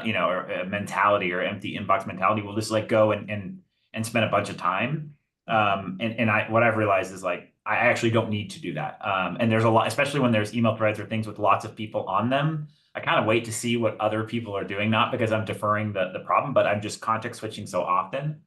you know, or mentality, or empty inbox mentality, will just like go and spend a bunch of time. And what I've realized is, like, I actually don't need to do that. And there's a lot, especially when there's email threads or things with lots of people on them. I kind of wait to see what other people are doing, not because I'm deferring the problem, but I'm just context switching so often.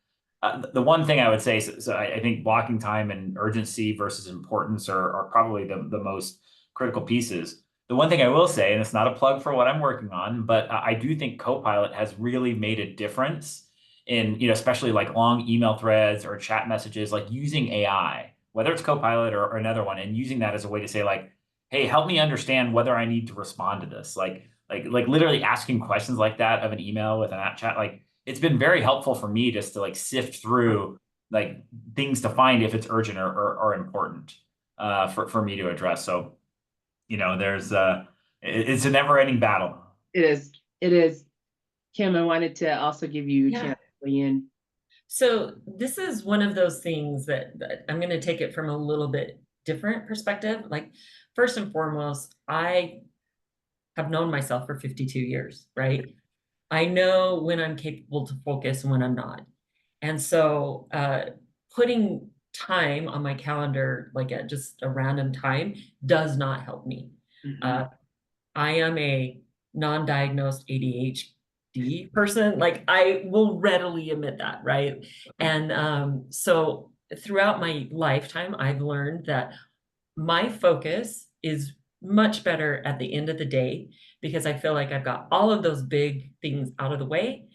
The one thing I would say, so I think blocking time and urgency versus importance are probably the most critical pieces. The one thing I will say, and it's not a plug for what I'm working on, but I do think Copilot has really made a difference in, you know, especially like long email threads or chat messages, like using AI, whether it's Copilot or another one, and using that as a way to say, like, hey, help me understand whether I need to respond to this. Like literally asking questions like that of an email with an app chat, like, it's been very helpful for me just to like sift through like things to find if it's urgent or important for me to address. So, you know, there's it's a never-ending battle. It is. Kim, I wanted to also give you a chance to weigh in. So this is one of those things that I'm going to take it from a little bit different perspective. Like, first and foremost, I have known myself for 52 years, right? I know when I'm capable to focus and when I'm not. And so putting time on my calendar, like at just a random time, does not help me. I am a non-diagnosed ADHD person. Like, I will readily admit that, right? And so throughout my lifetime, I've learned that my focus is much better at the end of the day because I feel like I've got all of those big things out of the way,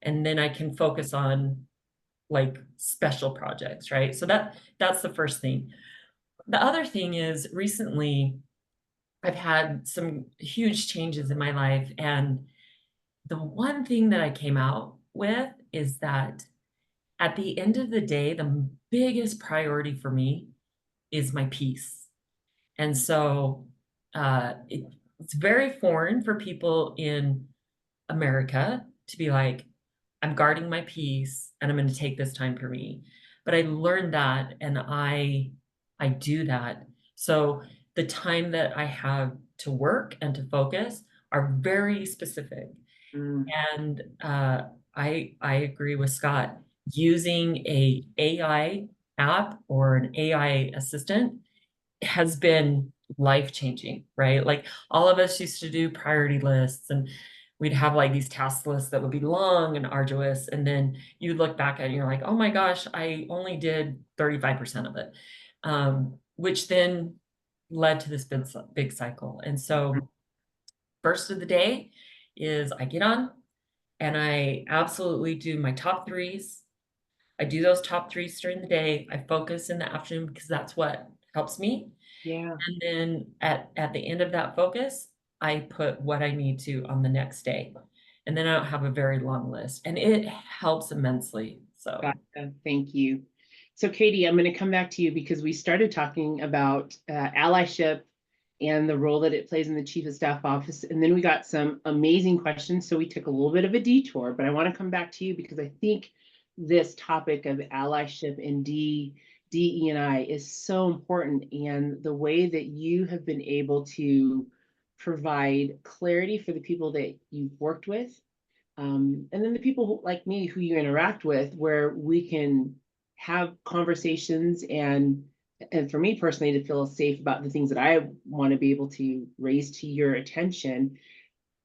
and then I can focus on like special projects, right? So that's the first thing. The other thing is recently I've had some huge changes in my life, and the one thing that I came out with is that at the end of the day, the biggest priority for me is my peace. And so it's very foreign for people in America to be like, I'm guarding my peace and I'm going to take this time for me. But I learned that and I do that. So the time that I have to work and to focus are very specific. Mm. And I agree with Scott. Using a AI app or an AI assistant has been life-changing, right? Like all of us used to do priority lists and we'd have like these task lists that would be long and arduous. And then you look back at it and you're like, oh my gosh, I only did 35% of it. Which then led to this big cycle. And so first of the day is I get on and I absolutely do my top threes. I do those top threes during the day. I focus in the afternoon because that's what helps me. Yeah. And then at the end of that focus, I put what I need to on the next day. And then I don't have a very long list and it helps immensely. So Gotcha. Thank you. So Katie, I'm going to come back to you because we started talking about allyship and the role that it plays in the Chief of Staff office. And then we got some amazing questions. So we took a little bit of a detour, but I want to come back to you because I think this topic of allyship and DE&I is so important. And the way that you have been able to provide clarity for the people that you've worked with, and then the people like me who you interact with, where we can have conversations and for me personally to feel safe about the things that I want to be able to raise to your attention.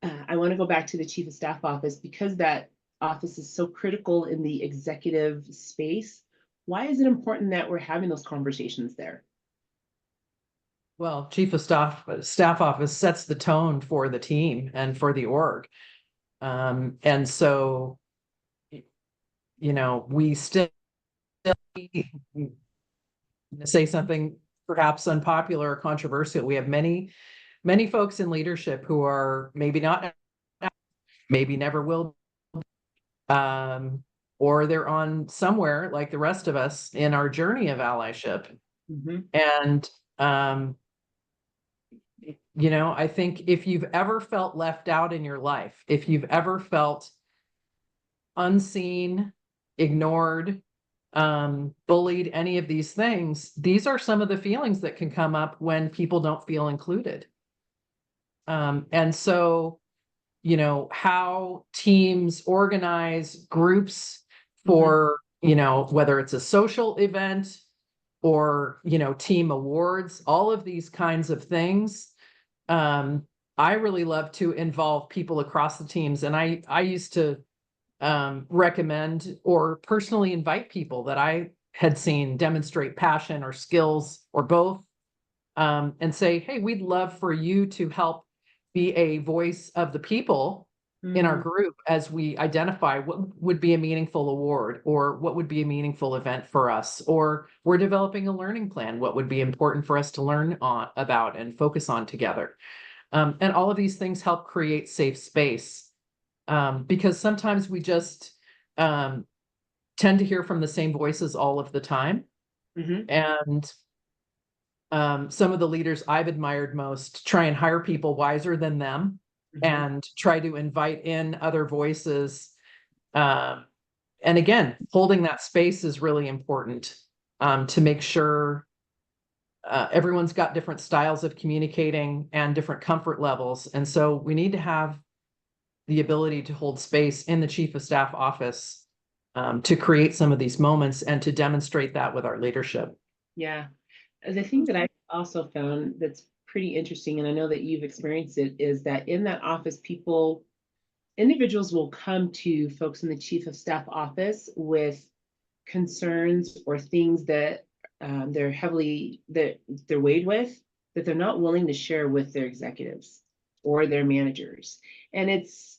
I want to go back to the Chief of Staff office because that office is so critical in the executive space. Why is it important that we're having those conversations there? Well, Chief of Staff office sets the tone for the team and for the org. And so, we still say something perhaps unpopular or controversial. We have many folks in leadership who are maybe not, maybe never will, or they're on somewhere like the rest of us in our journey of allyship. Mm-hmm. And, I think if you've ever felt left out in your life, if you've ever felt unseen, ignored, bullied, any of these things, these are some of the feelings that can come up when people don't feel included. And so, how teams organize groups for, whether it's a social event or, team awards, all of these kinds of things. I really love to involve people across the teams. And I used to recommend or personally invite people that I had seen demonstrate passion or skills or both, and say, hey, we'd love for you to help be a voice of the people in our group as we identify what would be a meaningful award or what would be a meaningful event for us, or we're developing a learning plan, what would be important for us to learn about and focus on together. And all of these things help create safe space, because sometimes we just tend to hear from the same voices all of the time. And some of the leaders I've admired most try and hire people wiser than them and try to invite in other voices. And again, holding that space is really important, to make sure everyone's got different styles of communicating and different comfort levels. And so we need to have the ability to hold space in the Chief of Staff office, to create some of these moments and to demonstrate that with our leadership. Yeah. The thing that I also found that's pretty interesting, and I know that you've experienced it, is that in that office, individuals will come to folks in the Chief of Staff office with concerns or things that they're weighed with, that they're not willing to share with their executives or their managers. And it's,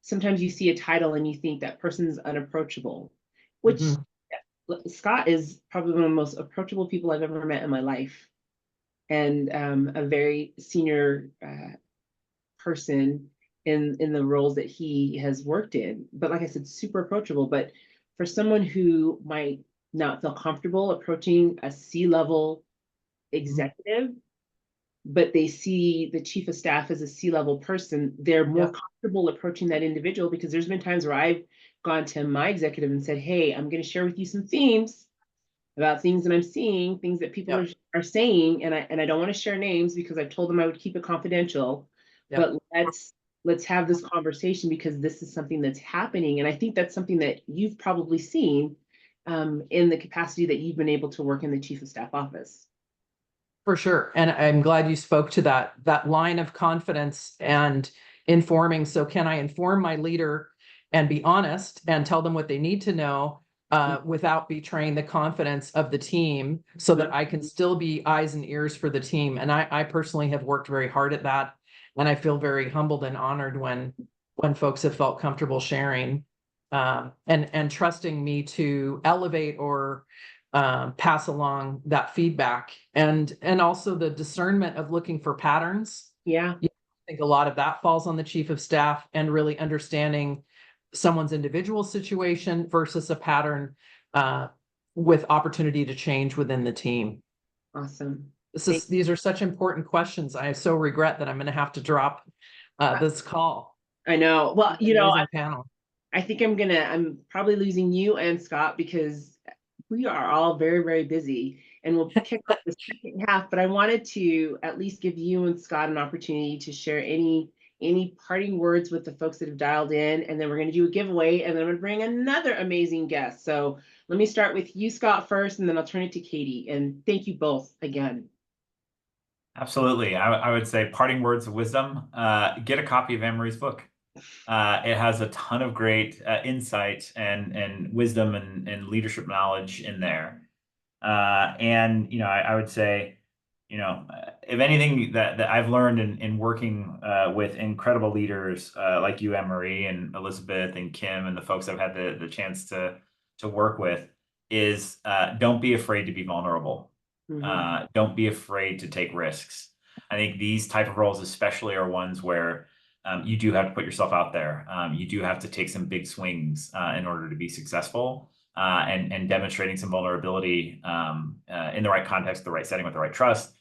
sometimes you see a title and you think that person's unapproachable, which Mhm. Scott is probably one of the most approachable people I've ever met in my life, and a very senior person in the roles that he has worked in. But like I said, super approachable. But for someone who might not feel comfortable approaching a C-level executive, but they see the chief of staff as a C-level person, they're more Yep. comfortable approaching that individual, because there's been times where I've gone to my executive and said, hey, I'm going to share with you some themes about things that I'm seeing, things that people Yep. are saying, and I don't want to share names because I've told them I would keep it confidential. Yep. But let's have this conversation because this is something that's happening, and I think that's something that you've probably seen in the capacity that you've been able to work in the chief of staff office. For sure. And I'm glad you spoke to that line of confidence and informing. So can I inform my leader and be honest and tell them what they need to know without betraying the confidence of the team, so that I can still be eyes and ears for the team? And I personally have worked very hard at that. And I feel very humbled and honored when folks have felt comfortable sharing and trusting me to elevate or pass along that feedback, and also the discernment of looking for patterns. Yeah. I think a lot of that falls on the chief of staff, and really understanding someone's individual situation versus a pattern with opportunity to change within the team. Awesome. These are such important questions. I so regret that I'm going to have to drop this call. I know. Well, Amazing panel. I think I'm probably losing you and Scott because we are all very, very busy, and we'll kick off the second half, but I wanted to at least give you and Scott an opportunity to share any parting words with the folks that have dialed in, and then we're going to do a giveaway, and then I'm going to bring another amazing guest. So let me start with you, Scott, first, and then I'll turn it to Katie. And thank you both again. Absolutely. I would say parting words of wisdom, get a copy of Anne-Marie's book. It has a ton of great insight and wisdom and leadership knowledge in there. And, I would say, if anything that I've learned in working with incredible leaders like you, Anne-Marie, and Elizabeth and Kim, and the folks I've had the chance to work with, is don't be afraid to be vulnerable. Don't be afraid to take risks. I think these type of roles especially are ones where you do have to put yourself out there. You do have to take some big swings in order to be successful, and demonstrating some vulnerability in the right context, the right setting, with the right trust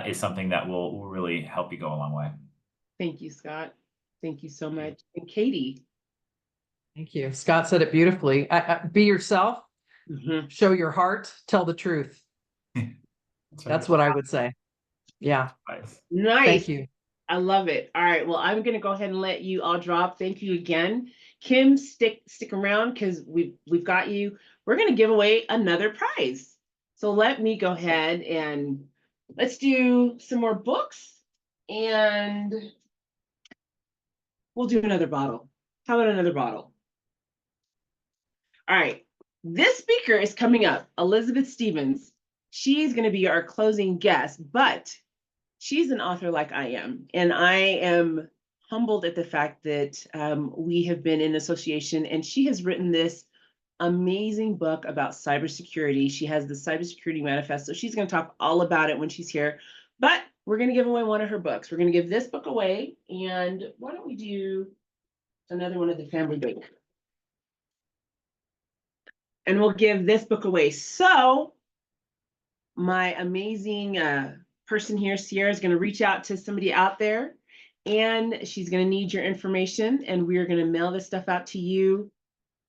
is something that will really help you go a long way. Thank you, Scott. Thank you so much. And Katie. Thank you. Scott said it beautifully. Be yourself, show your heart, tell the truth. That's what I would say. Yeah. Nice. Thank you. I love it. All right. Well, I'm going to go ahead and let you all drop. Thank you again. Kim, stick around because we've got you. We're going to give away another prize. So let me go ahead and let's do some more books, and we'll do another bottle. How about another bottle? All right. This speaker is coming up, Elizabeth Stevens. She's going to be our closing guest, but she's an author like I am, and I am humbled at the fact that we have been in association, and she has written this amazing book about cybersecurity. She has the Cybersecurity Manifesto. She's going to talk all about it when she's here, but we're going to give away one of her books. We're going to give this book away, and why don't we do another one of the family book? And we'll give this book away. So my amazing person here, Sierra, is going to reach out to somebody out there, and she's going to need your information, and we're going to mail this stuff out to you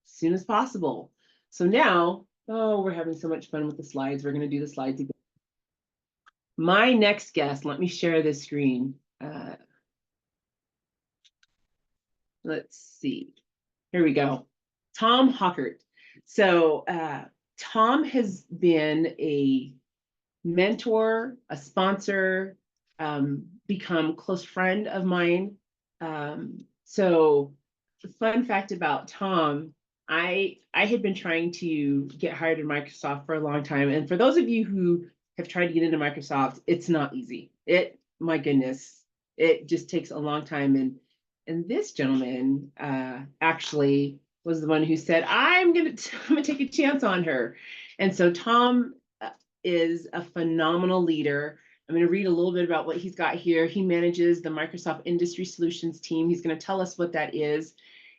as soon as possible. So now, oh, we're having so much fun with the slides. We're going to do the slides again. My next guest, let me share this screen. Let's see. Here we go. Tom Hockert. So Tom has been a mentor, a sponsor, become close friend of mine. So the fun fact about Tom I had been trying to get hired in Microsoft for a long time. And for those of you who have tried to get into Microsoft, it's not easy. My goodness, it just takes a long time. And this gentleman actually was the one who said, I'm gonna take a chance on her. And so Tom is a phenomenal leader. I'm going to read a little bit about what he's got here. He manages the Microsoft Industry Solutions team. He's going to tell us what that is.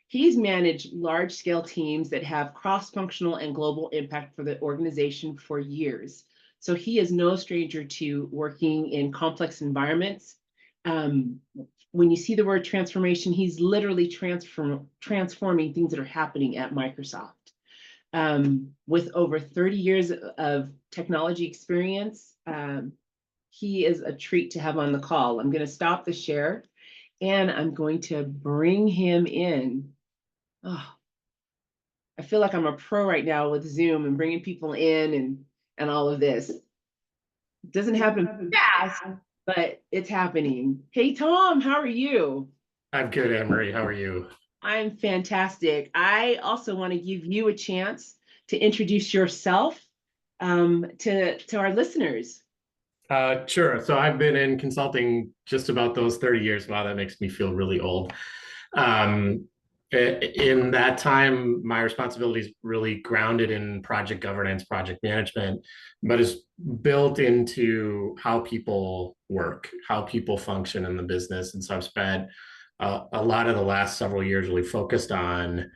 He's managed large-scale teams that have cross-functional and global impact for the organization for years. So he is no stranger to working in complex environments. When you see the word transformation, he's literally transforming things that are happening at Microsoft. With over 30 years of technology experience, he is a treat to have on the call. I'm going to stop the share and I'm going to bring him in. Oh, I feel like I'm a pro right now with Zoom and bringing people in and all of this. It doesn't happen fast, but it's happening. Hey, Tom, how are you? I'm good, Anne-Marie. How are you? I'm fantastic. I also want to give you a chance to introduce yourself to our listeners. Sure. So I've been in consulting just about those 30 years. Wow, that makes me feel really old. In that time, my responsibilities really grounded in project governance, project management, but is built into how people work, how people function in the business. And so I've spent a lot of the last several years really focused on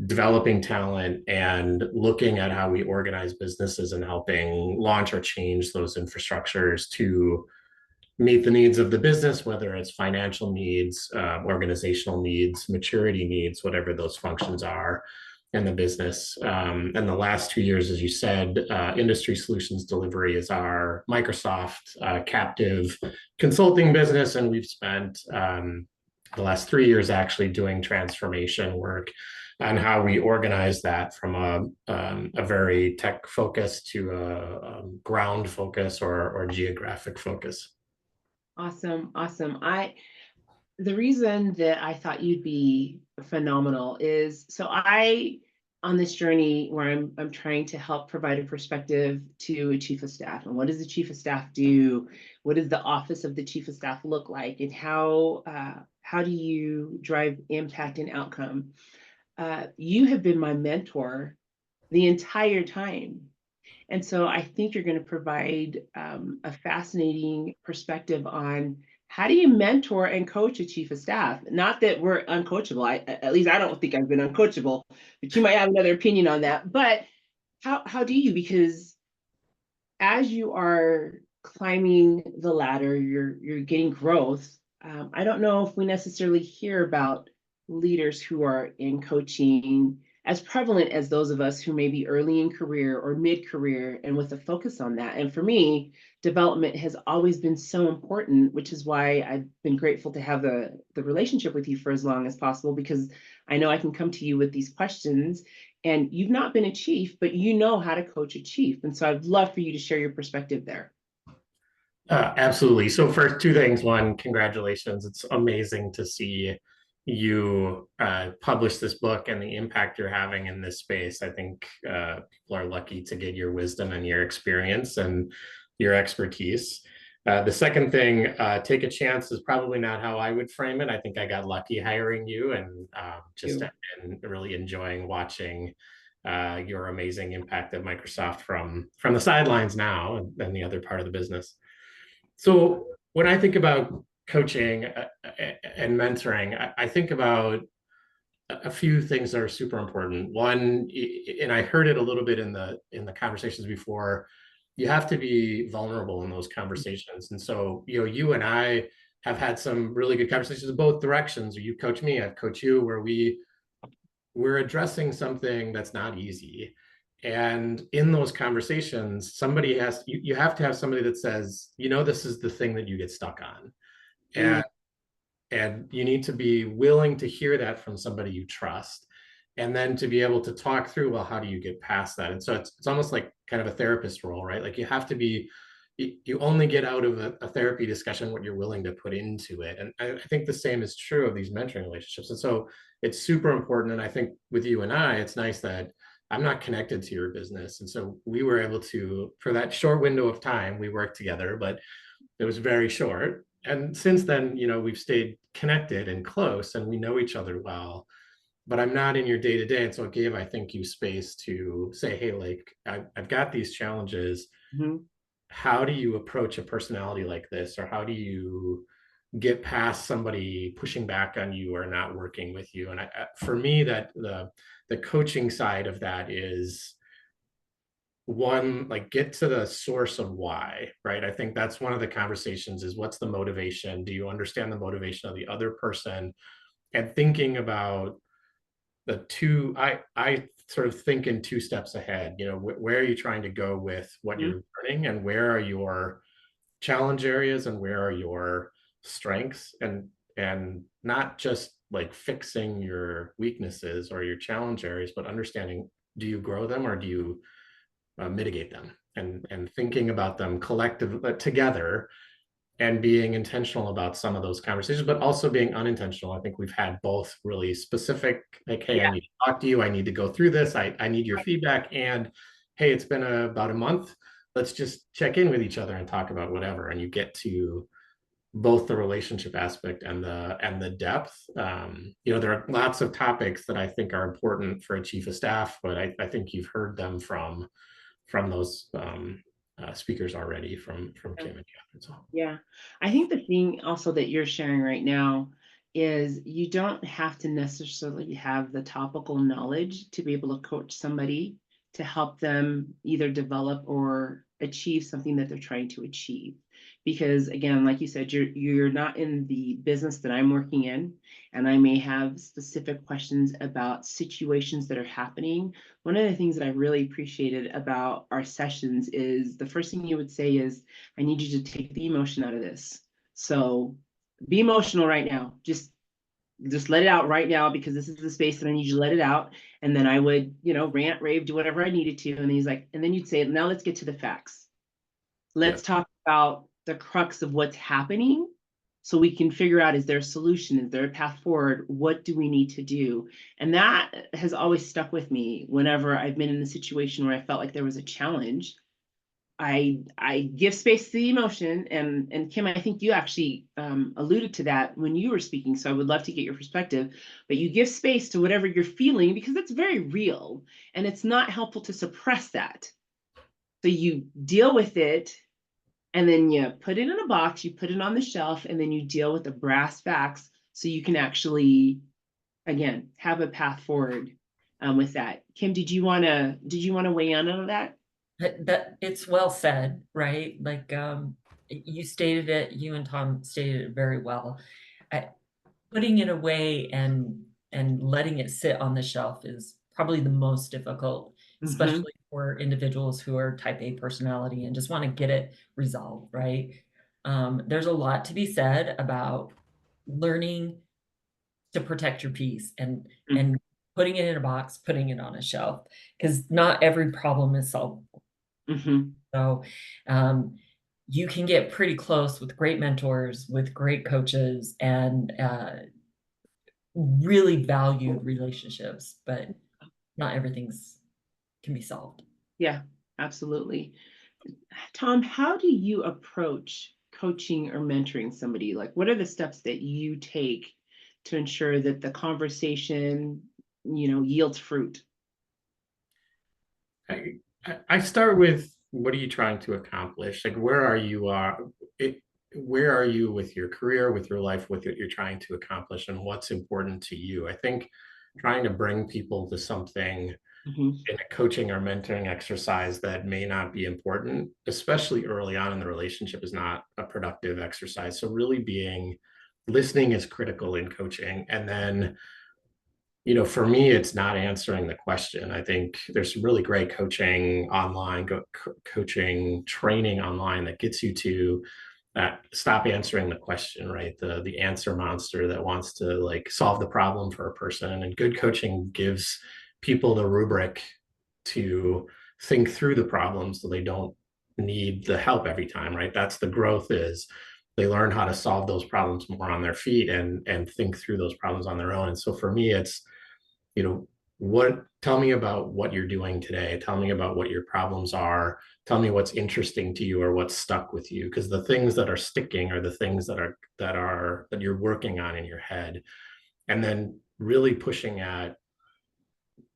developing talent and looking at how we organize businesses and helping launch or change those infrastructures to meet the needs of the business, whether it's financial needs, organizational needs, maturity needs, whatever those functions are in the business. And the last 2 years, as you said, Industry Solutions Delivery is our Microsoft captive consulting business. And we've spent the last 3 years actually doing transformation work on how we organize that from a very tech focus to a ground focus or geographic focus. Awesome. The reason that I thought you'd be phenomenal is, so on this journey where I'm trying to help provide a perspective to a chief of staff. And what does the chief of staff do? What does the office of the chief of staff look like? And how do you drive impact and outcome? You have been my mentor the entire time. And so I think you're going to provide a fascinating perspective on how do you mentor and coach a chief of staff? Not that we're uncoachable. At least I don't think I've been uncoachable, but you might have another opinion on that. But how do you? Because as you are climbing the ladder, you're getting growth. I don't know if we necessarily hear about leaders who are in coaching as prevalent as those of us who may be early in career or mid-career and with a focus on that. And for me, development has always been so important, which is why I've been grateful to have the relationship with you for as long as possible, because I know I can come to you with these questions and you've not been a chief, but you know how to coach a chief. And so I'd love for you to share your perspective there. Absolutely. So first, two things. One, congratulations. It's amazing to see you publish this book and the impact you're having in this space. I think people are lucky to get your wisdom and your experience and your expertise. The second thing, take a chance is probably not how I would frame it. I think I got lucky hiring you and just have been really enjoying watching your amazing impact at Microsoft from the sidelines now and the other part of the business. So when I think about coaching and mentoring, I think about a few things that are super important. One, and I heard it a little bit in the conversations before, you have to be vulnerable in those conversations. And so, you and I have had some really good conversations in both directions. You coach me, I've coached you, where we're addressing something that's not easy. And in those conversations, you have to have somebody that says, this is the thing that you get stuck on. And you need to be willing to hear that from somebody you trust, and then to be able to talk through, well, how do you get past that? And so it's almost like kind of a therapist role, right? Like you have to be you only get out of a therapy discussion what you're willing to put into it. And I think the same is true of these mentoring relationships. And so it's super important. And I think with you and I, it's nice that I'm not connected to your business. And so we were able to, for that short window of time, we worked together, but it was very short. And since then, you know, we've stayed connected and close and we know each other well, but I'm not in your day to day. And so it gave, I think, you space to say, hey, like, I've got these challenges. Mhm. How do you approach a personality like this? Or how do you get past somebody pushing back on you or not working with you? And for me, that the coaching side of that is one, like, get to the source of why, right? I think that's one of the conversations is what's the motivation? Do you understand the motivation of the other person? And thinking about the two, I sort of think in two steps ahead, you know, where are you trying to go with what you're learning, and where are your challenge areas and where are your strengths, and not just like fixing your weaknesses or your challenge areas, but understanding, do you grow them or do you mitigate them, and thinking about them collectively together, and being intentional about some of those conversations, but also being unintentional. I think we've had both really specific, like, hey, I need to talk to you. I need to go through this. I need your feedback. And hey, it's been about a month. Let's just check in with each other and talk about whatever. And you get to both the relationship aspect and the depth. You know, there are lots of topics that I think are important for a chief of staff, but I think you've heard them from those speakers already, from Kim and Catherine. So. Yeah, I think the thing also that you're sharing right now is you don't have to necessarily have the topical knowledge to be able to coach somebody to help them either develop or achieve something that they're trying to achieve. Because again, like you said, you're not in the business that I'm working in, and I may have specific questions about situations that are happening. One of the things that I really appreciated about our sessions is the first thing you would say is, I need you to take the emotion out of this. So be emotional right now. Just let it out right now, because this is the space that I need you to let it out. And then I would, you know, rant, rave, do whatever I needed to. And he's like, and then you'd say, now let's get to the facts. Let's talk about the crux of what's happening so we can figure out, is there a solution? Is there a path forward? What do we need to do? And that has always stuck with me whenever I've been in a situation where I felt like there was a challenge. I give space to the emotion, and Kim, I think you actually alluded to that when you were speaking, so I would love to get your perspective. But you give space to whatever you're feeling, because it's very real, and it's not helpful to suppress that. So you deal with it, and then you put it in a box, you put it on the shelf, and then you deal with the brass facts so you can actually, again, have a path forward with that. Kim, did you want to weigh in on that? That it's well said, right? Like you stated it, you and Tom stated it very well. Putting it away and letting it sit on the shelf is probably the most difficult, especially for individuals who are type A personality and just want to get it resolved, right? There's a lot to be said about learning to protect your peace and putting it in a box, putting it on a shelf, because not every problem is solvable. So you can get pretty close with great mentors, with great coaches, and really valued relationships, but not everything's can be solved. Yeah, absolutely. Tom, how do you approach coaching or mentoring somebody? Like, what are the steps that you take to ensure that the conversation, you know, yields fruit? I start with, what are you trying to accomplish? Like, where are you with your career, with your life, with what you're trying to accomplish, and what's important to you? I think trying to bring people to something in a coaching or mentoring exercise that may not be important, especially early on in the relationship, is not a productive exercise. So really listening is critical in coaching. And then, you know, for me, it's not answering the question. I think there's some really great coaching online, coaching training online that gets you to stop answering the question, right? The answer monster that wants to like solve the problem for a person. And good coaching gives people the rubric to think through the problem so they don't need the help every time, right? That's the growth, is they learn how to solve those problems more on their feet and think through those problems on their own. And so for me, it's, you know, tell me about what you're doing today. Tell me about what your problems are. Tell me what's interesting to you or what's stuck with you. Because the things that are sticking are the things that you're working on in your head. And then really pushing at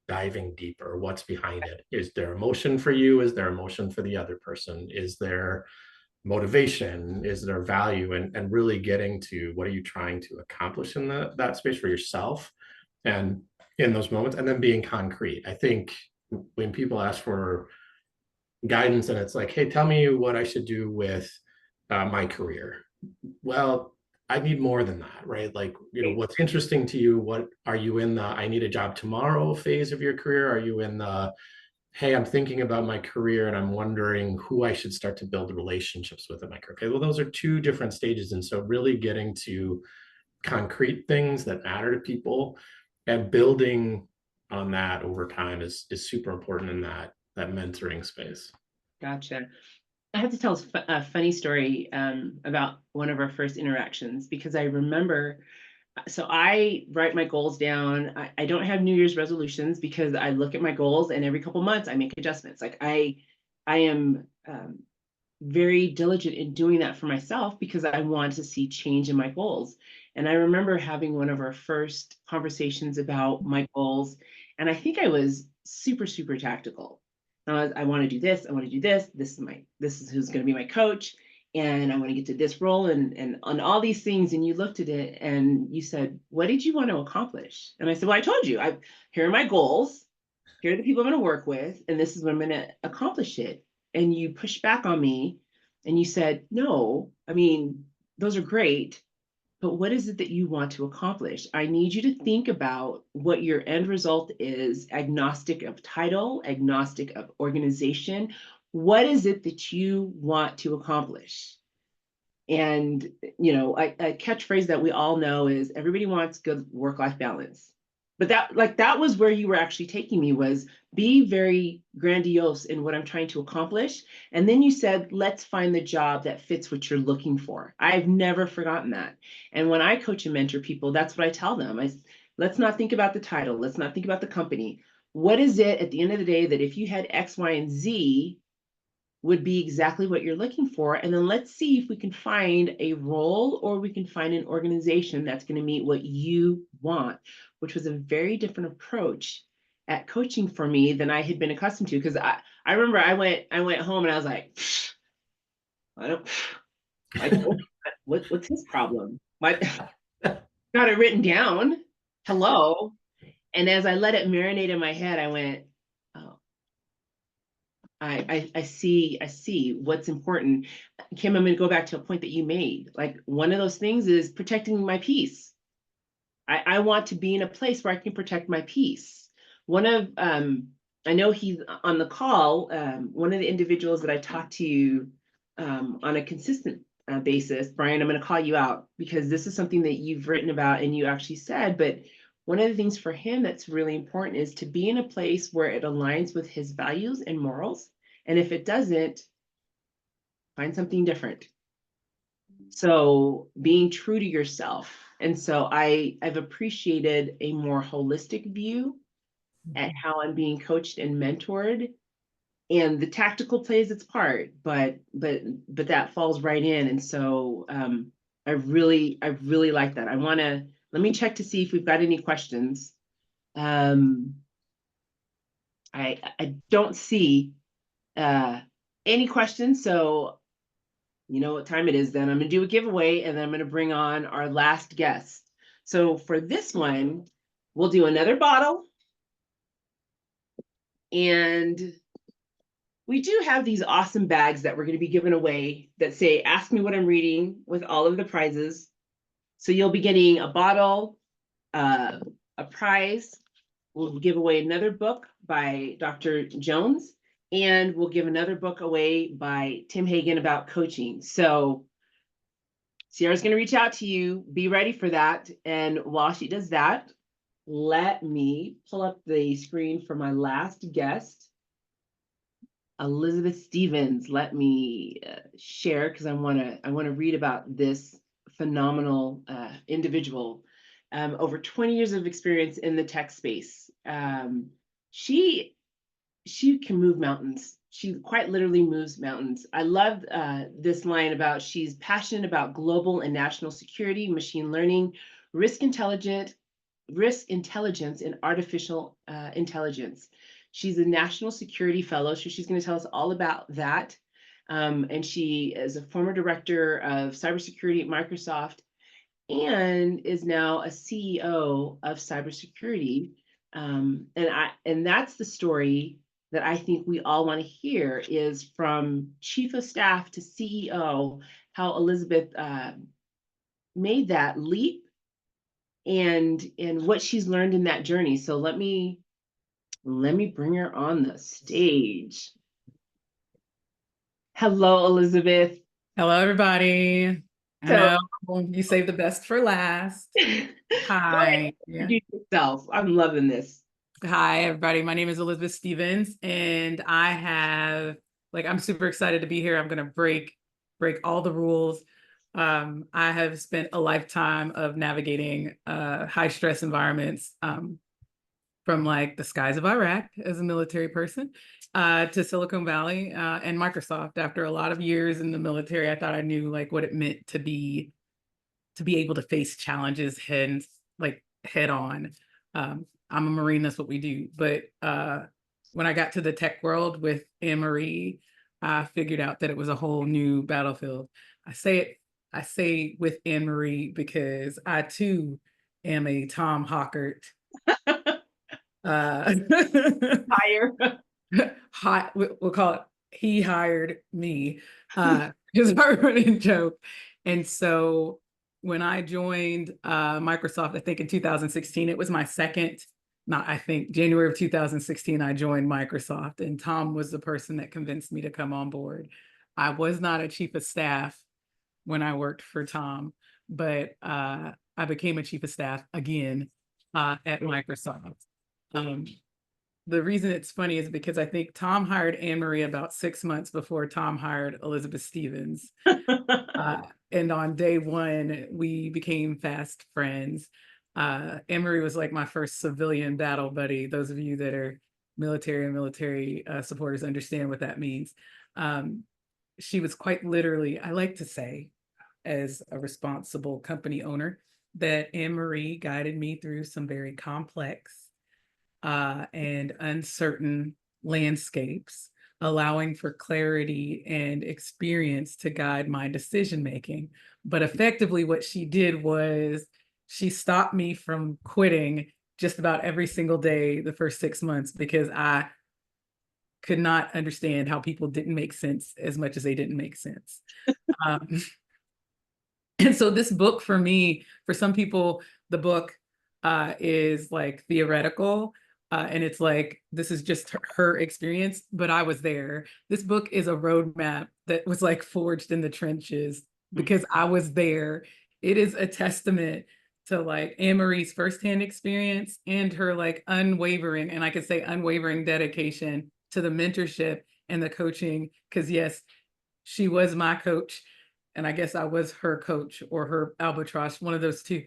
diving deeper. What's behind it? Is there emotion for you? Is there emotion for the other person? Is there motivation? Is there value? And really getting to what are you trying to accomplish in that space for yourself and in those moments, and then being concrete. I think when people ask for guidance and it's like, hey, tell me what I should do with my career. Well, I need more than that, right? Like, you know, what's interesting to you? What are you in the I need a job tomorrow phase of your career? Are you in the, hey, I'm thinking about my career and I'm wondering who I should start to build relationships with in my career? Okay, well, those are two different stages. And so really getting to concrete things that matter to people and building on that over time is super important in that mentoring space. Gotcha. I have to tell a funny story about one of our first interactions, because I remember, so I write my goals down. I don't have New Year's resolutions because I look at my goals and every couple months I make adjustments. Like I am very diligent in doing that for myself because I want to see change in my goals. And I remember having one of our first conversations about my goals, and I think I was super, super tactical. I want to do this. I want to do this. This is who's going to be my coach, and I want to get to this role, and on all these things. And you looked at it and you said, "What did you want to accomplish?" And I said, "Well, I told you. Here are my goals. Here are the people I'm going to work with, and this is when I'm going to accomplish it." And you pushed back on me, and you said, "No, I mean, those are great, but what is it that you want to accomplish? I need you to think about what your end result is, agnostic of title, agnostic of organization. What is it that you want to accomplish?" And, you know, a catchphrase that we all know is everybody wants good work-life balance. But that was where you were actually taking me, was be very grandiose in what I'm trying to accomplish. And then you said, let's find the job that fits what you're looking for. I've never forgotten that. And when I coach and mentor people, that's what I tell them. Let's not think about the title. Let's not think about the company. What is it at the end of the day that if you had X, Y, and Z would be exactly what you're looking for? And then let's see if we can find a role or we can find an organization that's going to meet what you want, which was a very different approach at coaching for me than I had been accustomed to. Because I remember I went home and I was like, what's his problem? Got it written down. Hello. And as I let it marinate in my head, I went, oh, I see what's important. Kim, I'm going to go back to a point that you made. Like, one of those things is protecting my peace. I want to be in a place where I can protect my peace. One of, I know he's on the call, one of the individuals that I talk to on a consistent basis, Brian, I'm going to call you out because this is something that you've written about and you actually said, but one of the things for him that's really important is to be in a place where it aligns with his values and morals. And if it doesn't, find something different. So being true to yourself. And so I've appreciated a more holistic view at how I'm being coached and mentored. And the tactical plays its part, but that falls right in. And so I really like that. Let me check to see if we've got any questions. I don't see any questions, so you know what time it is then. I'm going to do a giveaway and then I'm going to bring on our last guest. So for this one, we'll do another bottle. And we do have these awesome bags that we're going to be giving away that say, ask me what I'm reading, with all of the prizes. So you'll be getting a bottle, a prize. We'll give away another book by Dr. Jones. And we'll give another book away by Tim Hagen about coaching. So Sierra's going to reach out to you. Be ready for that. And while she does that, let me pull up the screen for my last guest. Elizabeth Stevens, let me share because I want to read about this phenomenal individual. Over 20 years of experience in the tech space. She can move mountains. She quite literally moves mountains. I love this line about she's passionate about global and national security, machine learning, risk intelligence, and artificial intelligence. She's a national security fellow, so she's going to tell us all about that. And she is a former director of cybersecurity at Microsoft and is now a CEO of cybersecurity. And that's the story that I think we all want to hear, is from chief of staff to CEO, how Elizabeth made that leap and what she's learned in that journey. So let me bring her on the stage. Hello, Elizabeth. Hello, everybody. I So- know you saved the best for last. Hi. Introduce yourself. I'm loving this. Hi, everybody. My name is Elizabeth Stevens, and I'm super excited to be here. I'm gonna break all the rules. I have spent a lifetime of navigating high stress environments, from like the skies of Iraq as a military person, to Silicon Valley and Microsoft. After a lot of years in the military, I thought I knew like what it meant to be able to face challenges head on. I'm a Marine, that's what we do. But when I got to the tech world with Anne-Marie, I figured out that it was a whole new battlefield. I say with Anne-Marie because I too am a Tom Hockert. Higher. We'll call it he hired me, is our running joke. And so when I joined Microsoft, I think in 2016, it was my January of 2016, I joined Microsoft, and Tom was the person that convinced me to come on board. I was not a chief of staff when I worked for Tom, but I became a chief of staff again at Microsoft. The reason it's funny is because I think Tom hired Anne-Marie about 6 months before Tom hired Elizabeth Stevens. And on day one, we became fast friends. Anne-Marie was like my first civilian battle buddy. Those of you that are military and military supporters understand what that means. She was quite literally, I like to say, as a responsible company owner, that Anne-Marie guided me through some very complex and uncertain landscapes, allowing for clarity and experience to guide my decision making. But effectively, what she did was she stopped me from quitting just about every single day the first 6 months, because I could not understand how people didn't make sense as much as they didn't make sense. And so this book, for me, for some people, the book is like theoretical. And it's like, this is just her experience, but I was there. This book is a roadmap that was like forged in the trenches because I was there. It is a testament to like Anne-Marie's firsthand experience and her like unwavering, and I could say unwavering dedication to the mentorship and the coaching. Because yes, she was my coach, and I guess I was her coach or her albatross, one of those two.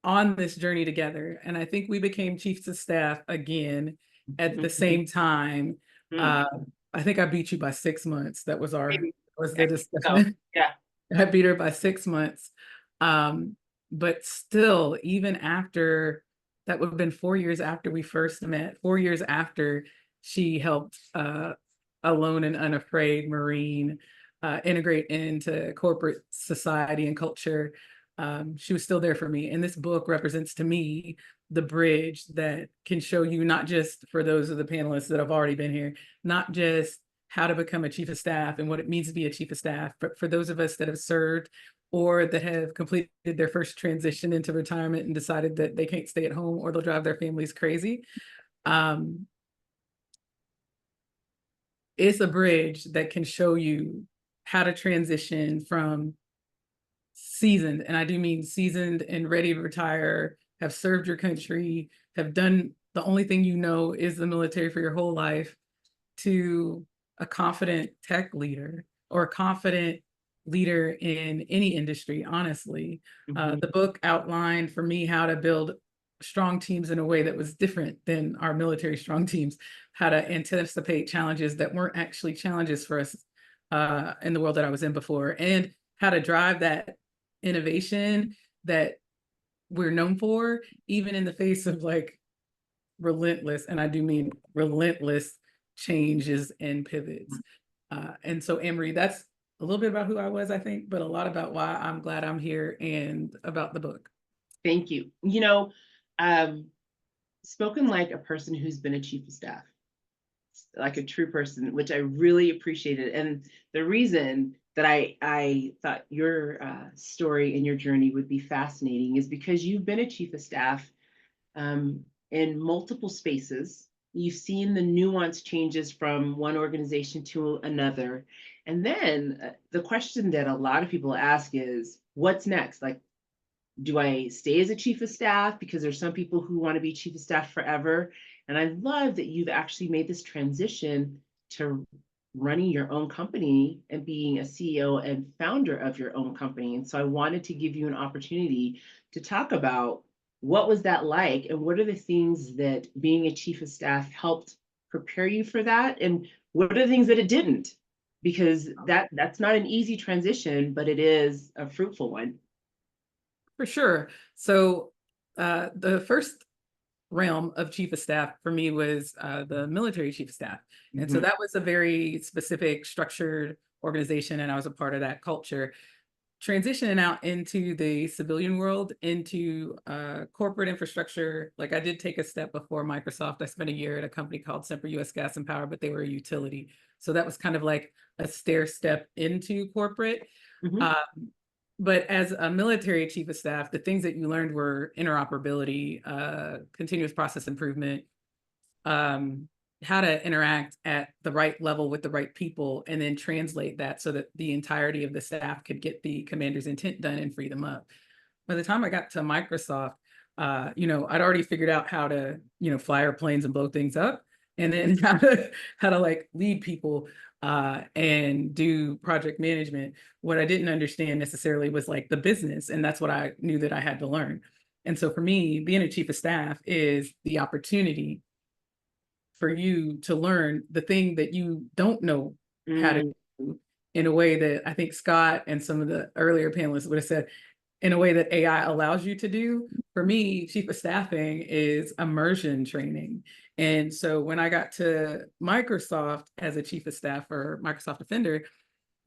On this journey together. And I think we became chiefs of staff again at the same time. I think I beat you by 6 months. That was the discussion. Yeah. I beat her by 6 months. But still, even after, that would have been 4 years after we first met, 4 years after she helped Alone and Unafraid Marine integrate into corporate society and culture. She was still there for me. And this book represents to me the bridge that can show you, not just for those of the panelists that have already been here, not just how to become a chief of staff and what it means to be a chief of staff, but for those of us that have served or that have completed their first transition into retirement and decided that they can't stay at home or they'll drive their families crazy. It's a bridge that can show you how to transition from seasoned, and I do mean seasoned and ready to retire, have served your country, have done the only thing you know is the military for your whole life, to a confident tech leader or a confident leader in any industry, honestly. Mhm. The book outlined for me how to build strong teams in a way that was different than our military strong teams, how to anticipate challenges that weren't actually challenges for us in the world that I was in before, and how to drive that innovation that we're known for, even in the face of like relentless, and I do mean relentless changes and pivots. And so, Anne-Marie, that's a little bit about who I was, I think, but a lot about why I'm glad I'm here and about the book. Thank you. Spoken like a person who's been a chief of staff, like a true person, which I really appreciated. And the reason that I thought your story and your journey would be fascinating is because you've been a chief of staff in multiple spaces. You've seen the nuanced changes from one organization to another. And then the question that a lot of people ask is, what's next? Like, do I stay as a chief of staff? Because there's some people who want to be chief of staff forever. And I love that you've actually made this transition to running your own company and being a CEO and founder of your own company. And so I wanted to give you an opportunity to talk about what was that like, and what are the things that being a chief of staff helped prepare you for that, and what are the things that it didn't? Because that's not an easy transition, but it is a fruitful one. For sure. So the first realm of chief of staff for me was the military chief of staff. And so Mhm. that was a very specific, structured organization, and I was a part of that culture. Transitioning out into the civilian world, into corporate infrastructure, like I did take a step before Microsoft. I spent a year at a company called Sempra US Gas and Power, but they were a utility. So that was kind of like a stair step into corporate. Mhm. But as a military chief of staff, the things that you learned were interoperability, continuous process improvement, how to interact at the right level with the right people, and then translate that so that the entirety of the staff could get the commander's intent done and free them up. By the time I got to Microsoft, I'd already figured out how to, fly airplanes and blow things up, and then how to like lead people and do project management. What I didn't understand necessarily was like the business, and that's what I knew that I had to learn. And so for me, being a chief of staff is the opportunity for you to learn the thing that you don't know how to do in a way that I think Scott and some of the earlier panelists would have said, in a way that AI allows you to do. For me, chief of staffing is immersion training. And so when I got to Microsoft as a chief of staff for Microsoft Defender,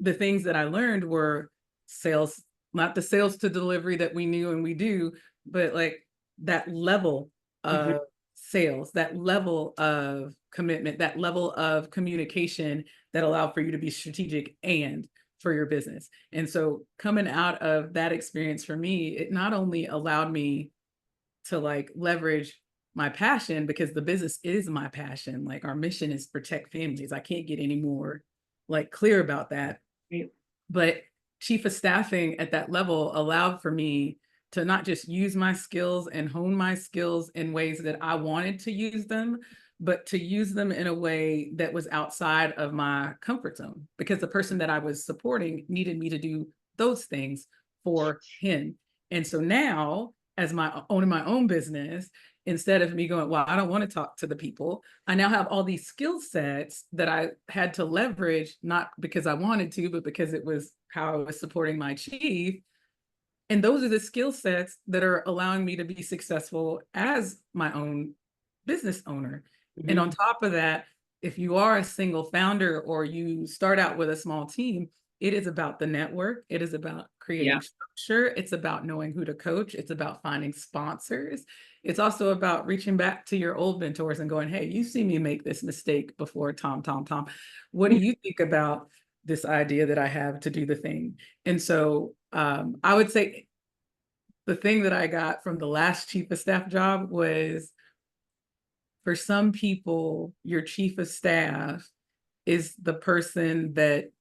the things that I learned were sales, not the sales to delivery that we knew and we do, but like that level of Mhm. sales, that level of commitment, that level of communication that allowed for you to be strategic and for your business. And so coming out of that experience for me, it not only allowed me to like leverage my passion, because the business is my passion. Like our mission is protect families. I can't get any more like clear about that. Right. But chief of staffing at that level allowed for me to not just use my skills and hone my skills in ways that I wanted to use them, but to use them in a way that was outside of my comfort zone, because the person that I was supporting needed me to do those things for him. And so now, as owning my own business, instead of me going, well, I don't want to talk to the people, I now have all these skill sets that I had to leverage, not because I wanted to, but because it was how I was supporting my chief. And those are the skill sets that are allowing me to be successful as my own business owner. And on top of that, if you are a single founder or you start out with a small team, it is about the network. It is about creating structure. It's about knowing who to coach. It's about finding sponsors. It's also about reaching back to your old mentors and going, hey, you see me make this mistake before, Tom. What do you think about this idea that I have to do the thing? And so I would say the thing that I got from the last chief of staff job was, for some people, your chief of staff is the person that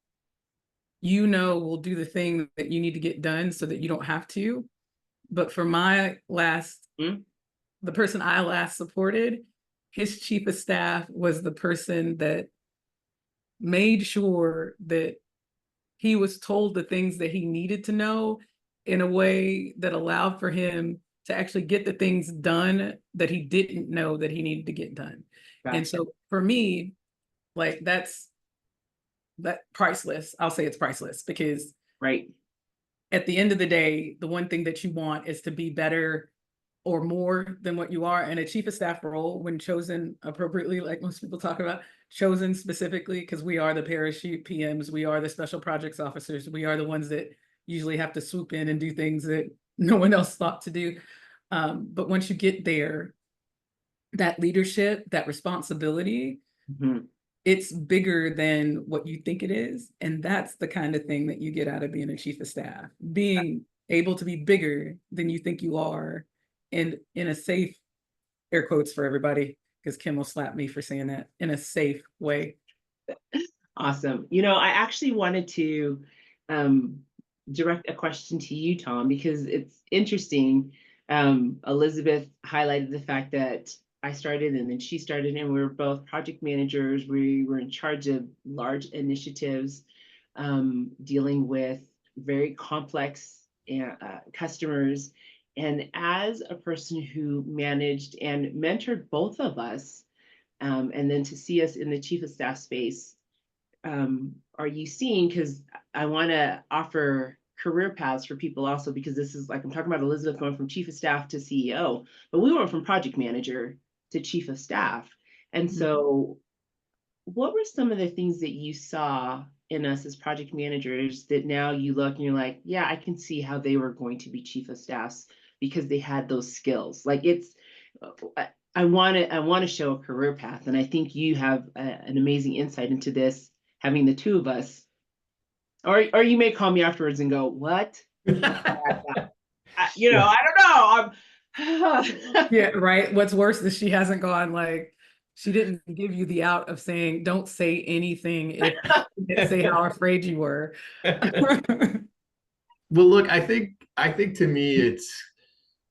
will do the thing that you need to get done so that you don't have to. But for my last, the person I last supported, his chief of staff was the person that made sure that he was told the things that he needed to know in a way that allowed for him to actually get the things done that he didn't know that he needed to get done. And Gotcha. so for me, like that's priceless. I'll say it's priceless because Right. at the end of the day, the one thing that you want is to be better or more than what you are. And a chief of staff role, when chosen appropriately, like most people talk about, chosen specifically, because we are the parachute PMs, we are the special projects officers, we are the ones that usually have to swoop in and do things that no one else thought to do. But once you get there, that leadership, that responsibility, Mhm. it's bigger than what you think it is. And that's the kind of thing that you get out of being a chief of staff, being able to be bigger than you think you are, and in a safe, air quotes for everybody, because Kim will slap me for saying that, in a safe way. Awesome. You know, I actually wanted to um, direct a question to you, Tom, because it's interesting. Elizabeth highlighted the fact that I started and then she started, and we were both project managers. We were in charge of large initiatives, dealing with very complex customers. And as a person who managed and mentored both of us, and then to see us in the chief of staff space, are you seeing, because I want to offer career paths for people also, because this is like, I'm talking about Elizabeth going from chief of staff to CEO, but we went from project manager to chief of staff. And so what were some of the things that you saw in us as project managers that now you look and you're like, yeah, I can see how they were going to be chief of staffs because they had those skills? Like it's, I want to show a career path, and I think you have an amazing insight into this, having the two of us. Or you may call me afterwards and go, what? You know, I don't know. Yeah, right. What's worse is she hasn't gone like, she didn't give you the out of saying, don't say anything if you didn't say how afraid you were. Well, look, I think to me,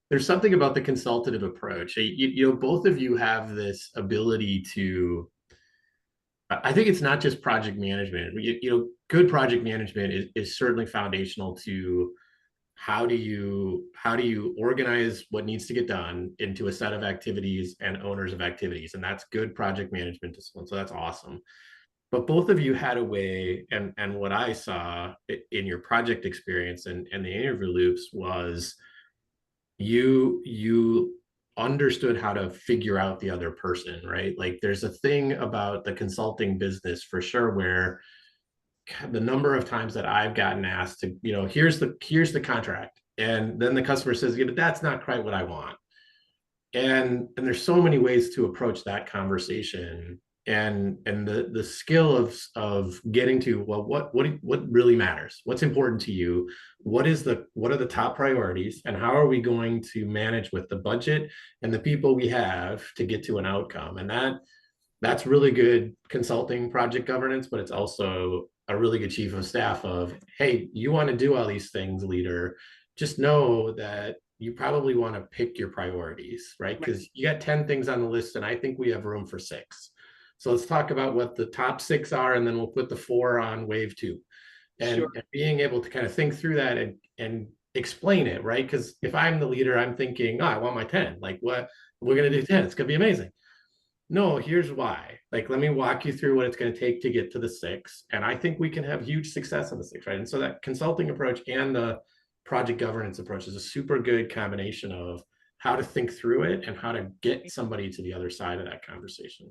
there's something about the consultative approach. Both of you have this ability to. I think it's not just project management. Good project management is certainly foundational to how do you organize what needs to get done into a set of activities and owners of activities, and that's good project management discipline. So that's awesome. But both of you had a way, and what I saw in your project experience and the interview loops was you understood how to figure out the other person, right? Like there's a thing about the consulting business for sure where the number of times that I've gotten asked to, here's the contract, and then the customer says, yeah, but that's not quite what I want. And there's so many ways to approach that conversation, and the skill of getting to, well, what really matters, what's important to you, what are the top priorities, and how are we going to manage with the budget and the people we have to get to an outcome. And that's really good consulting project governance, but it's also a really good chief of staff of, hey, you want to do all these things, leader, just know that you probably want to pick your priorities, right? Because you got 10 things on the list and I think we have room for 6. So let's talk about what the top 6 are, and then we'll put the 4 on wave 2. And, Sure. and being able to kind of think through that and explain it, right? Because if I'm the leader, I'm thinking, I want my 10. Like, what? We're going to do 10. It's going to be amazing. No, here's why. Like, let me walk you through what it's going to take to get to the 6. And I think we can have huge success on the 6, right? And so that consulting approach and the project governance approach is a super good combination of how to think through it and how to get somebody to the other side of that conversation.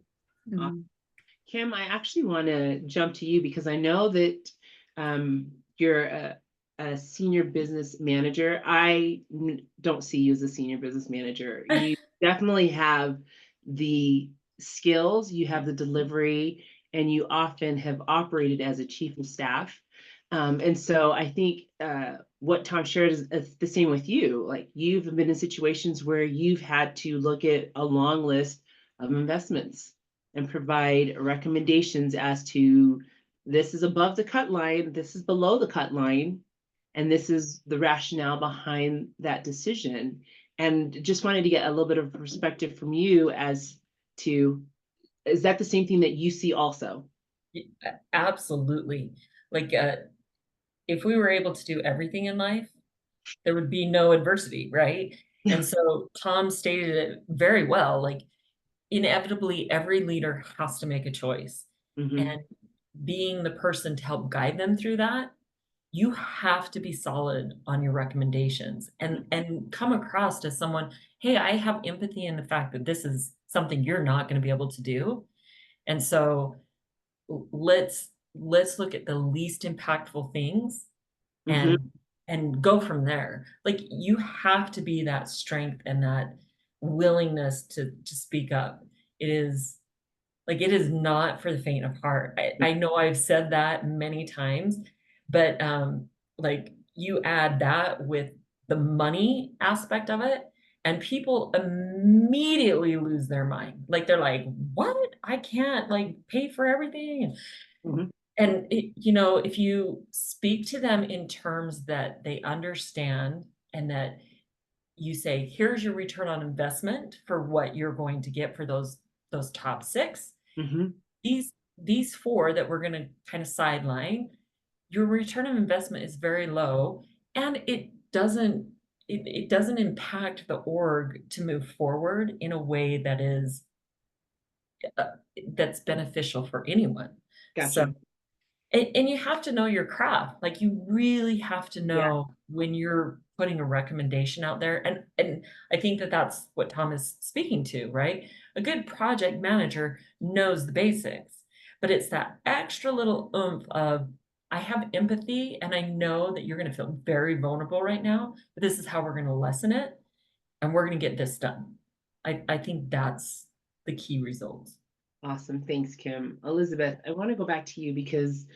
Kim, I actually want to jump to you because I know that you're a senior business manager. I don't see you as a senior business manager. You definitely have the skills, you have the delivery, and you often have operated as a chief of staff. And so I think what Tom shared is the same with you. Like, you've been in situations where you've had to look at a long list of investments and provide recommendations as to, this is above the cut line, this is below the cut line, and this is the rationale behind that decision. And just wanted to get a little bit of perspective from you as to, is that the same thing that you see also? Absolutely. Like, if we were able to do everything in life, there would be no adversity, right? Yeah. And so Tom stated it very well, like inevitably every leader has to make a choice. Mhm. And being the person to help guide them through that, you have to be solid on your recommendations and come across as someone, hey, I have empathy in the fact that this is something you're not going to be able to do. And so let's look at the least impactful things Mhm. and go from there. Like you have to be that strength and that willingness to speak up. It is like it is not for the faint of heart. I know I've said that many times, but like you add that with the money aspect of it, and people immediately lose their mind. Like they're like, "What? I can't like pay for everything." Mhm. And you know, if you speak to them in terms that they understand and that you say, here's your return on investment for what you're going to get for those top six. Mhm. These four that we're going to kind of sideline, your return on investment is very low, and it doesn't impact the org to move forward in a way that is uh, that's beneficial for anyone. So Gotcha. and you have to know your craft. Like you really have to Yeah. know when you're putting a recommendation out there. And I think that that's what Tom is speaking to, right? A good project manager knows the basics, but it's that extra little oomph of I have empathy and I know that you're going to feel very vulnerable right now, but this is how we're going to lessen it and we're going to get this done. I think that's the key result. Awesome. Thanks, Kim. Elizabeth, I want to go back to you because,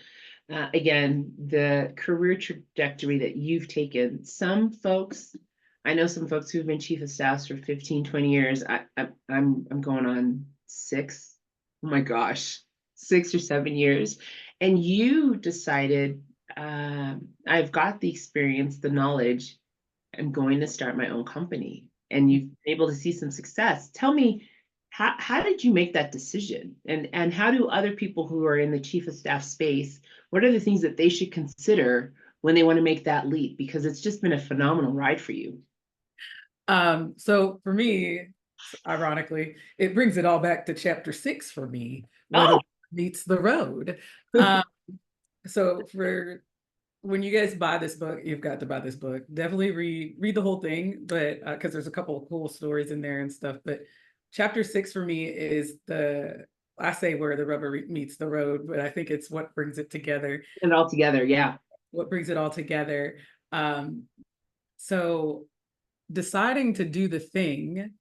again, the career trajectory that you've taken, I know some folks who've been chief of staffs for 15, 20 years. I'm going on 6. Oh my gosh, 6 or 7 years. And you decided, I've got the experience, the knowledge, I'm going to start my own company. And you've been able to see some success. Tell me, how did you make that decision? And how do other people who are in the chief of staff space, what are the things that they should consider when they want to make that leap? Because it's just been a phenomenal ride for you. So for me, ironically, it brings it all back to chapter 6 for me, where Oh, the meets the road. Um, so for when you guys buy this book, you've got to buy this book. Definitely read the whole thing, but because there's a couple of cool stories in there and stuff. But chapter 6 for me is I say where the rubber meets the road, but I think it's what brings it together. and all together, yeah. What brings it all together. So deciding to do the thing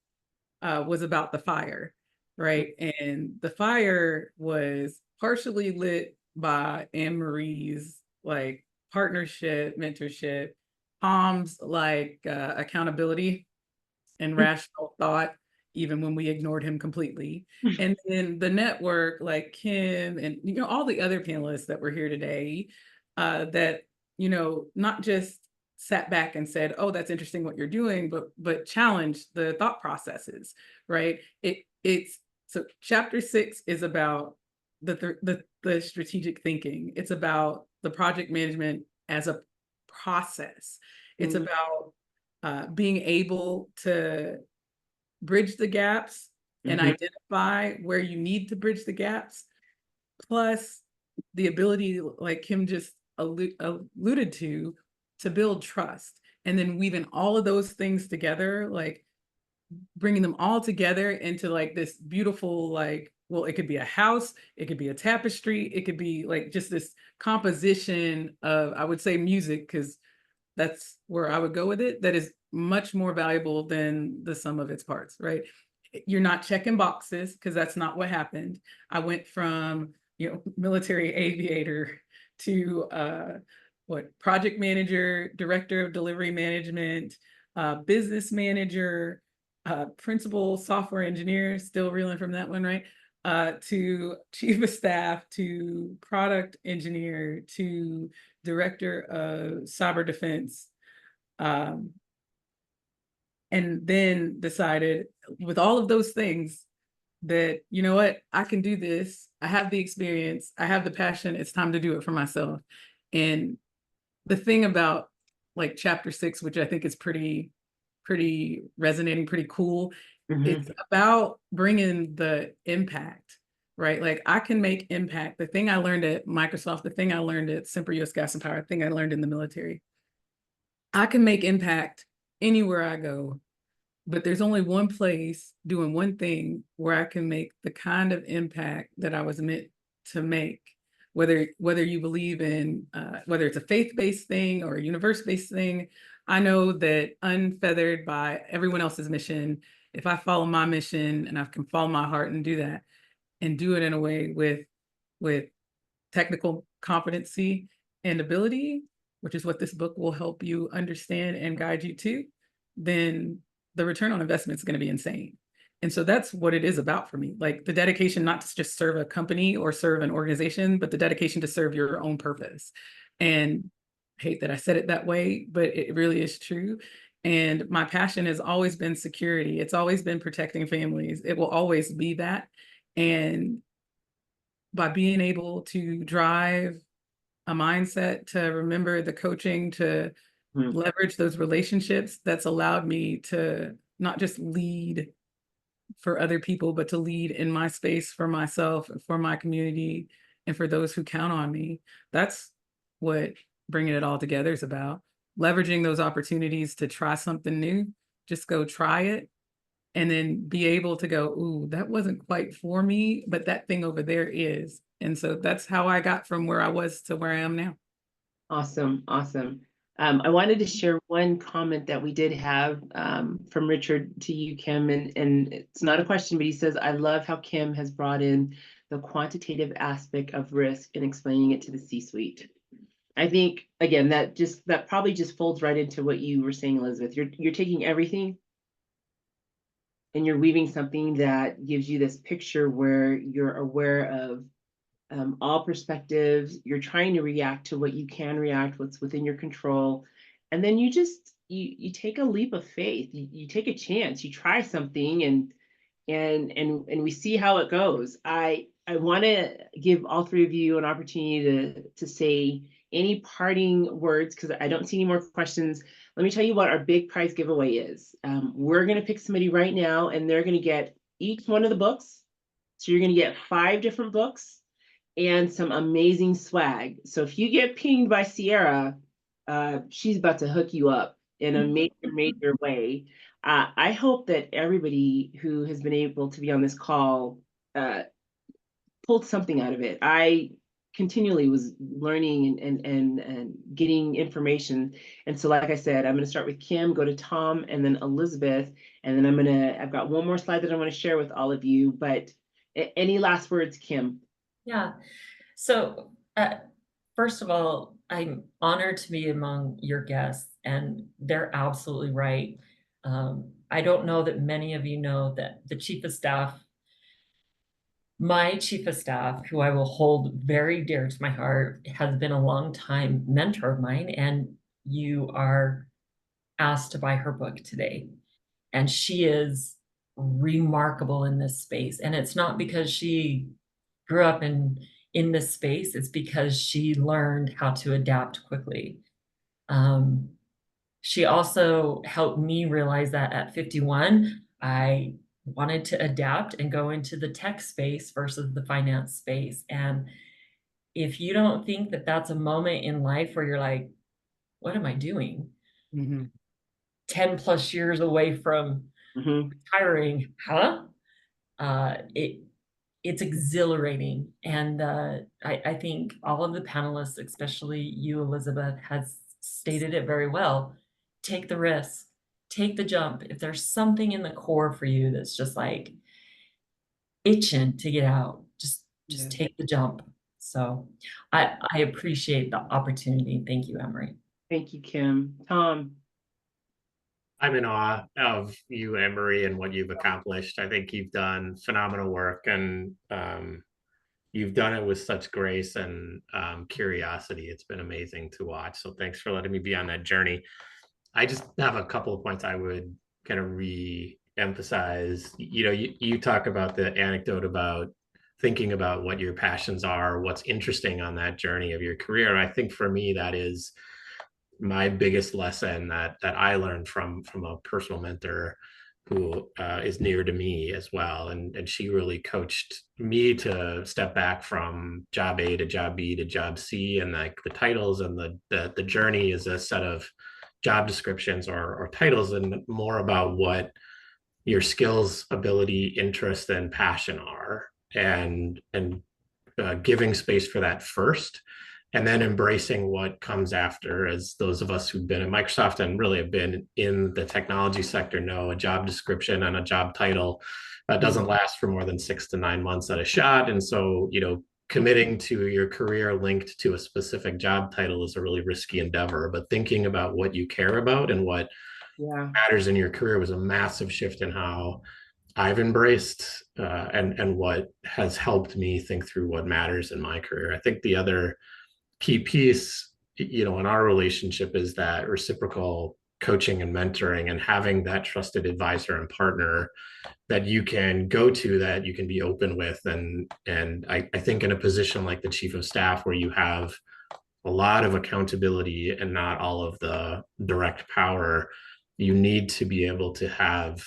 was about the fire, right? And the fire was partially lit by Anne Marie's like partnership, mentorship, Tom's like accountability and rational thought, even when we ignored him completely. And then the network, like Kim and all the other panelists that were here today, that not just sat back and said, "Oh, that's interesting what you're doing," but challenged the thought processes, right? It's so chapter 6 is about the strategic thinking. It's about the project management as a process. It's Mhm. about being able to bridge the gaps and Mhm. identify where you need to bridge the gaps, plus the ability, like Kim just alluded to build trust. And then weaving all of those things together, like bringing them all together into like this beautiful, like, well, it could be a house, it could be a tapestry, it could be like just this composition of, I would say, music, because that's where I would go with it, that is much more valuable than the sum of its parts, right? You're not checking boxes because that's not what happened. I went from, military aviator to project manager, director of delivery management, business manager, principal software engineer, still reeling from that one, right? To chief of staff, to product engineer, to director of cyber defense, and then decided with all of those things, that, you know what, I can do this. I have the experience. I have the passion. It's time to do it for myself. And the thing about like chapter 6, which I think is pretty resonating, pretty cool, it's about bringing the impact, right? Like I can make impact. The thing I learned at Microsoft, the thing I learned at Semper US Gas and Power, the thing I learned in the military, I can make impact anywhere I go, but there's only one place doing one thing where I can make the kind of impact that I was meant to make. Whether you believe in whether it's a faith-based thing or a universe-based thing, I know that unfeathered by everyone else's mission, if I follow my mission and I can follow my heart and do that and do it in a way with technical competency and ability, which is what this book will help you understand and guide you to, then the return on investment is going to be insane. And so that's what it is about for me. Like the dedication, not to just serve a company or serve an organization, but the dedication to serve your own purpose. And I hate that I said it that way, but it really is true. And my passion has always been security. It's always been protecting families. It will always be that. And by being able to drive a mindset, to remember the coaching, to leverage those relationships, that's allowed me to not just lead for other people, but to lead in my space for myself, for my community, and for those who count on me. That's what bringing it all together is about. Leveraging those opportunities to try something new, just go try it, and then be able to go, ooh, that wasn't quite for me, but that thing over there is. And so that's how I got from where I was to where I am now. Awesome, awesome. I wanted to share one comment that we did have from Richard to you, Kim, and it's not a question, but he says, I love how Kim has brought in the quantitative aspect of risk and explaining it to the C-suite. I think, again, that probably just folds right into what you were saying, Elizabeth. You're taking everything and you're weaving something that gives you this picture where you're aware of all perspectives. You're trying to react to what you can react, what's within your control. And then you just, you take a leap of faith. You take a chance, you try something and we see how it goes. I want to give all three of you an opportunity to say any parting words, because I don't see any more questions. Let me tell you what our big prize giveaway is. We're going to pick somebody right now and they're going to get each one of the books. So you're going to get 5 different books and some amazing swag. So if you get pinged by Sierra, she's about to hook you up in a major way. I hope that everybody who has been able to be on this call pulled something out of it. I continually was learning and getting information. And so, like I said, I'm going to start with Kim, go to Tom, and then Elizabeth. And then I've got one more slide that I want to share with all of you. But any last words, Kim? Yeah. So first of all, I'm honored to be among your guests, and they're absolutely right. I don't know that many of you know that the chief of staff, my chief of staff, who I will hold very dear to my heart, has been a long time mentor of mine, and you are asked to buy her book today. And she is remarkable in this space. And it's not because she grew up in this space, it's because she learned how to adapt quickly. She also helped me realize that at 51, I wanted to adapt and go into the tech space versus the finance space. And if you don't think that that's a moment in life where you're like, what am I doing? 10 plus years away from retiring, it's exhilarating. And I think all of the panelists, especially you, Elizabeth, has stated it very well. Take the risk, take the jump. If there's something in the core for you that's just like itching to get out, just take the jump. So I appreciate the opportunity. Thank you, Emery. Thank you, Kim. Tom? I'm in awe of you, Emery, and what you've accomplished. I think you've done phenomenal work, and you've done it with such grace and curiosity. It's been amazing to watch. So thanks for letting me be on that journey. I just have a couple of points I would kind of emphasize, you talk about the anecdote about thinking about what your passions are, what's interesting on that journey of your career. And I think for me, that is my biggest lesson that I learned from a personal mentor who is near to me as well. And she really coached me to step back from job A to job B to job C, and like the titles and the journey is a set of job descriptions or titles, and more about what your skills, ability, interest, and passion are, and giving space for that first, and then embracing what comes after. As those of us who've been at Microsoft and really have been in the technology sector know, a job description and a job title doesn't last for more than 6 to 9 months at a shot. And so, committing to your career linked to a specific job title is a really risky endeavor. But thinking about what you care about and what matters in your career was a massive shift in how I've embraced and what has helped me think through what matters in my career. I think the other key piece, in our relationship is that reciprocal coaching and mentoring, and having that trusted advisor and partner that you can go to, that you can be open with. And I think in a position like the chief of staff, where you have a lot of accountability and not all of the direct power, you need to be able to have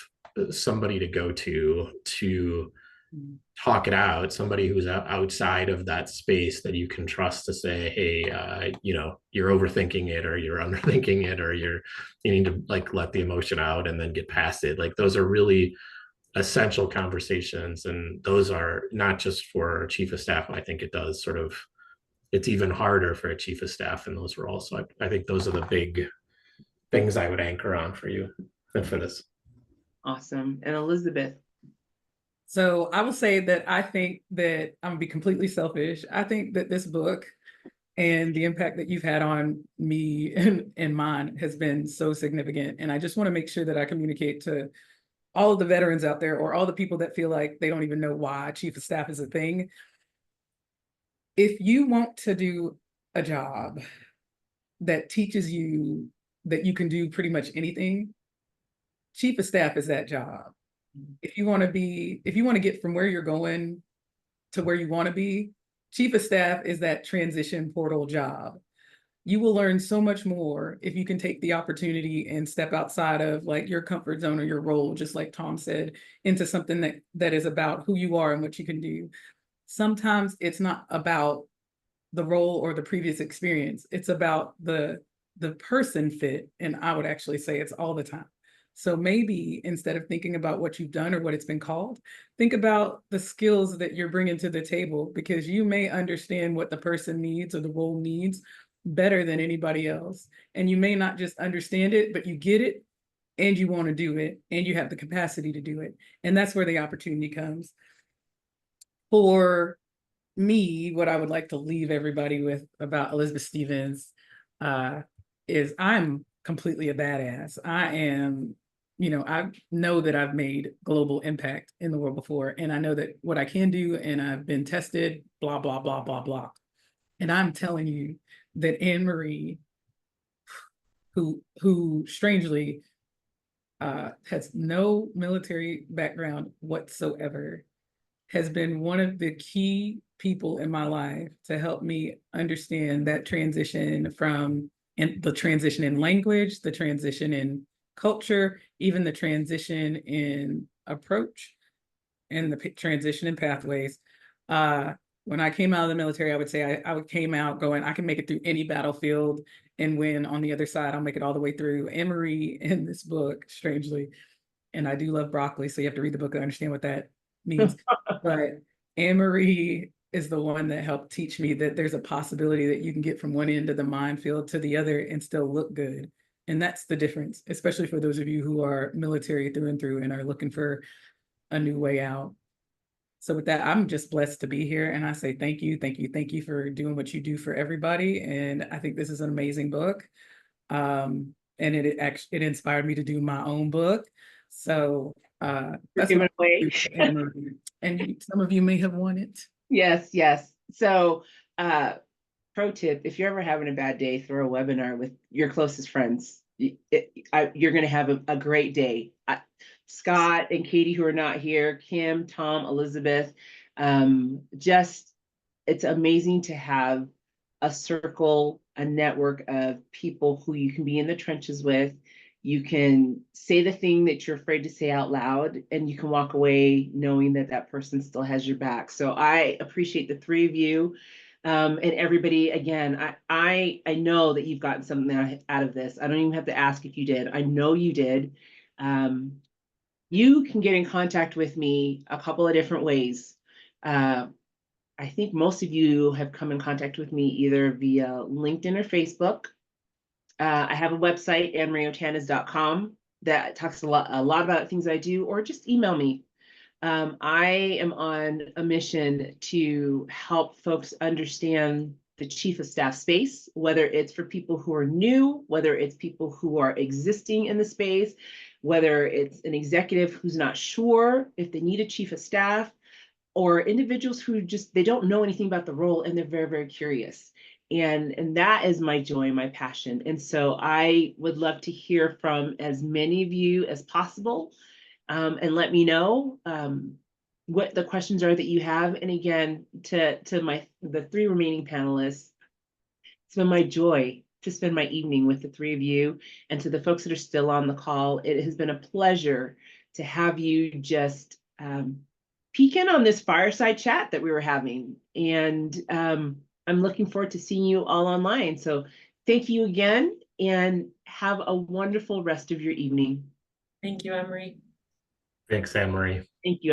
somebody to go to talk it out, somebody who's outside of that space that you can trust to say, hey, you're overthinking it, or you're underthinking it, or you need to like let the emotion out and then get past it. Like, those are really essential conversations, and those are not just for a chief of staff. I think it's even harder for a chief of staff in those roles. So I think those are the big things I would anchor on for you and for this. Awesome. And Elizabeth? So I will say that I think that I'm gonna be completely selfish. I think that this book and the impact that you've had on me and mine has been so significant. And I just want to make sure that I communicate to all of the veterans out there, or all the people that feel like they don't even know why chief of staff is a thing. If you want to do a job that teaches you that you can do pretty much anything, chief of staff is that job. If you want to get from where you're going to where you want to be, chief of staff is that transition portal job. You will learn so much more if you can take the opportunity and step outside of like your comfort zone or your role, just like Tom said, into something that is about who you are and what you can do. Sometimes it's not about the role or the previous experience. It's about the person fit. And I would actually say it's all the time. So maybe instead of thinking about what you've done or what it's been called, think about the skills that you're bringing to the table, because you may understand what the person needs or the role needs better than anybody else. And you may not just understand it, but you get it and you want to do it and you have the capacity to do it. And that's where the opportunity comes. For me, what I would like to leave everybody with about Elizabeth Stevens is I'm completely a badass. I am, I know that I've made global impact in the world before, and I know that what I can do, and I've been tested, blah, blah, blah, blah, blah. And I'm telling you that Anne-Marie, who strangely has no military background whatsoever, has been one of the key people in my life to help me understand that transition the transition in language, the transition in culture, even the transition in approach, and the transition in pathways. When I came out of the military, I would say I came out going, I can make it through any battlefield and win. On the other side, I'll make it all the way through. Anne-Marie in this book, strangely, and I do love broccoli, so you have to read the book to understand what that means. But Anne-Marie is the one that helped teach me that there's a possibility that you can get from one end of the minefield to the other and still look good. And that's the difference, especially for those of you who are military through and through and are looking for a new way out. So with that, I'm just blessed to be here. And I say thank you, thank you, thank you for doing what you do for everybody. And I think this is an amazing book. And it inspired me to do my own book. So that's giving it away. And some of you may have won it. Yes. So pro tip, if you're ever having a bad day, throw a webinar with your closest friends. You're going to have a great day. Scott and Katie, who are not here, Kim, Tom, Elizabeth. It's amazing to have a circle, a network of people who you can be in the trenches with. You can say the thing that you're afraid to say out loud, and you can walk away knowing that that person still has your back. So I appreciate the three of you. And everybody, again, I know that you've gotten something out of this. I don't even have to ask if you did. I know you did. You can get in contact with me a couple of different ways. I think most of you have come in contact with me either via LinkedIn or Facebook. I have a website, annemarieotanas.com, that talks a lot about things I do, or just email me. I am on a mission to help folks understand the chief of staff space, whether it's for people who are new, whether it's people who are existing in the space, whether it's an executive who's not sure if they need a chief of staff, or individuals who just, they don't know anything about the role and they're very, very curious. And that is my joy, my passion. And so I would love to hear from as many of you as possible, and let me know what the questions are that you have. And again, to the three remaining panelists, it's been my joy to spend my evening with the three of you. And to the folks that are still on the call, it has been a pleasure to have you just peek in on this fireside chat that we were having. And I'm looking forward to seeing you all online. So thank you again, and have a wonderful rest of your evening. Thank you, Anne-Marie. Thanks, Anne-Marie. Thank you.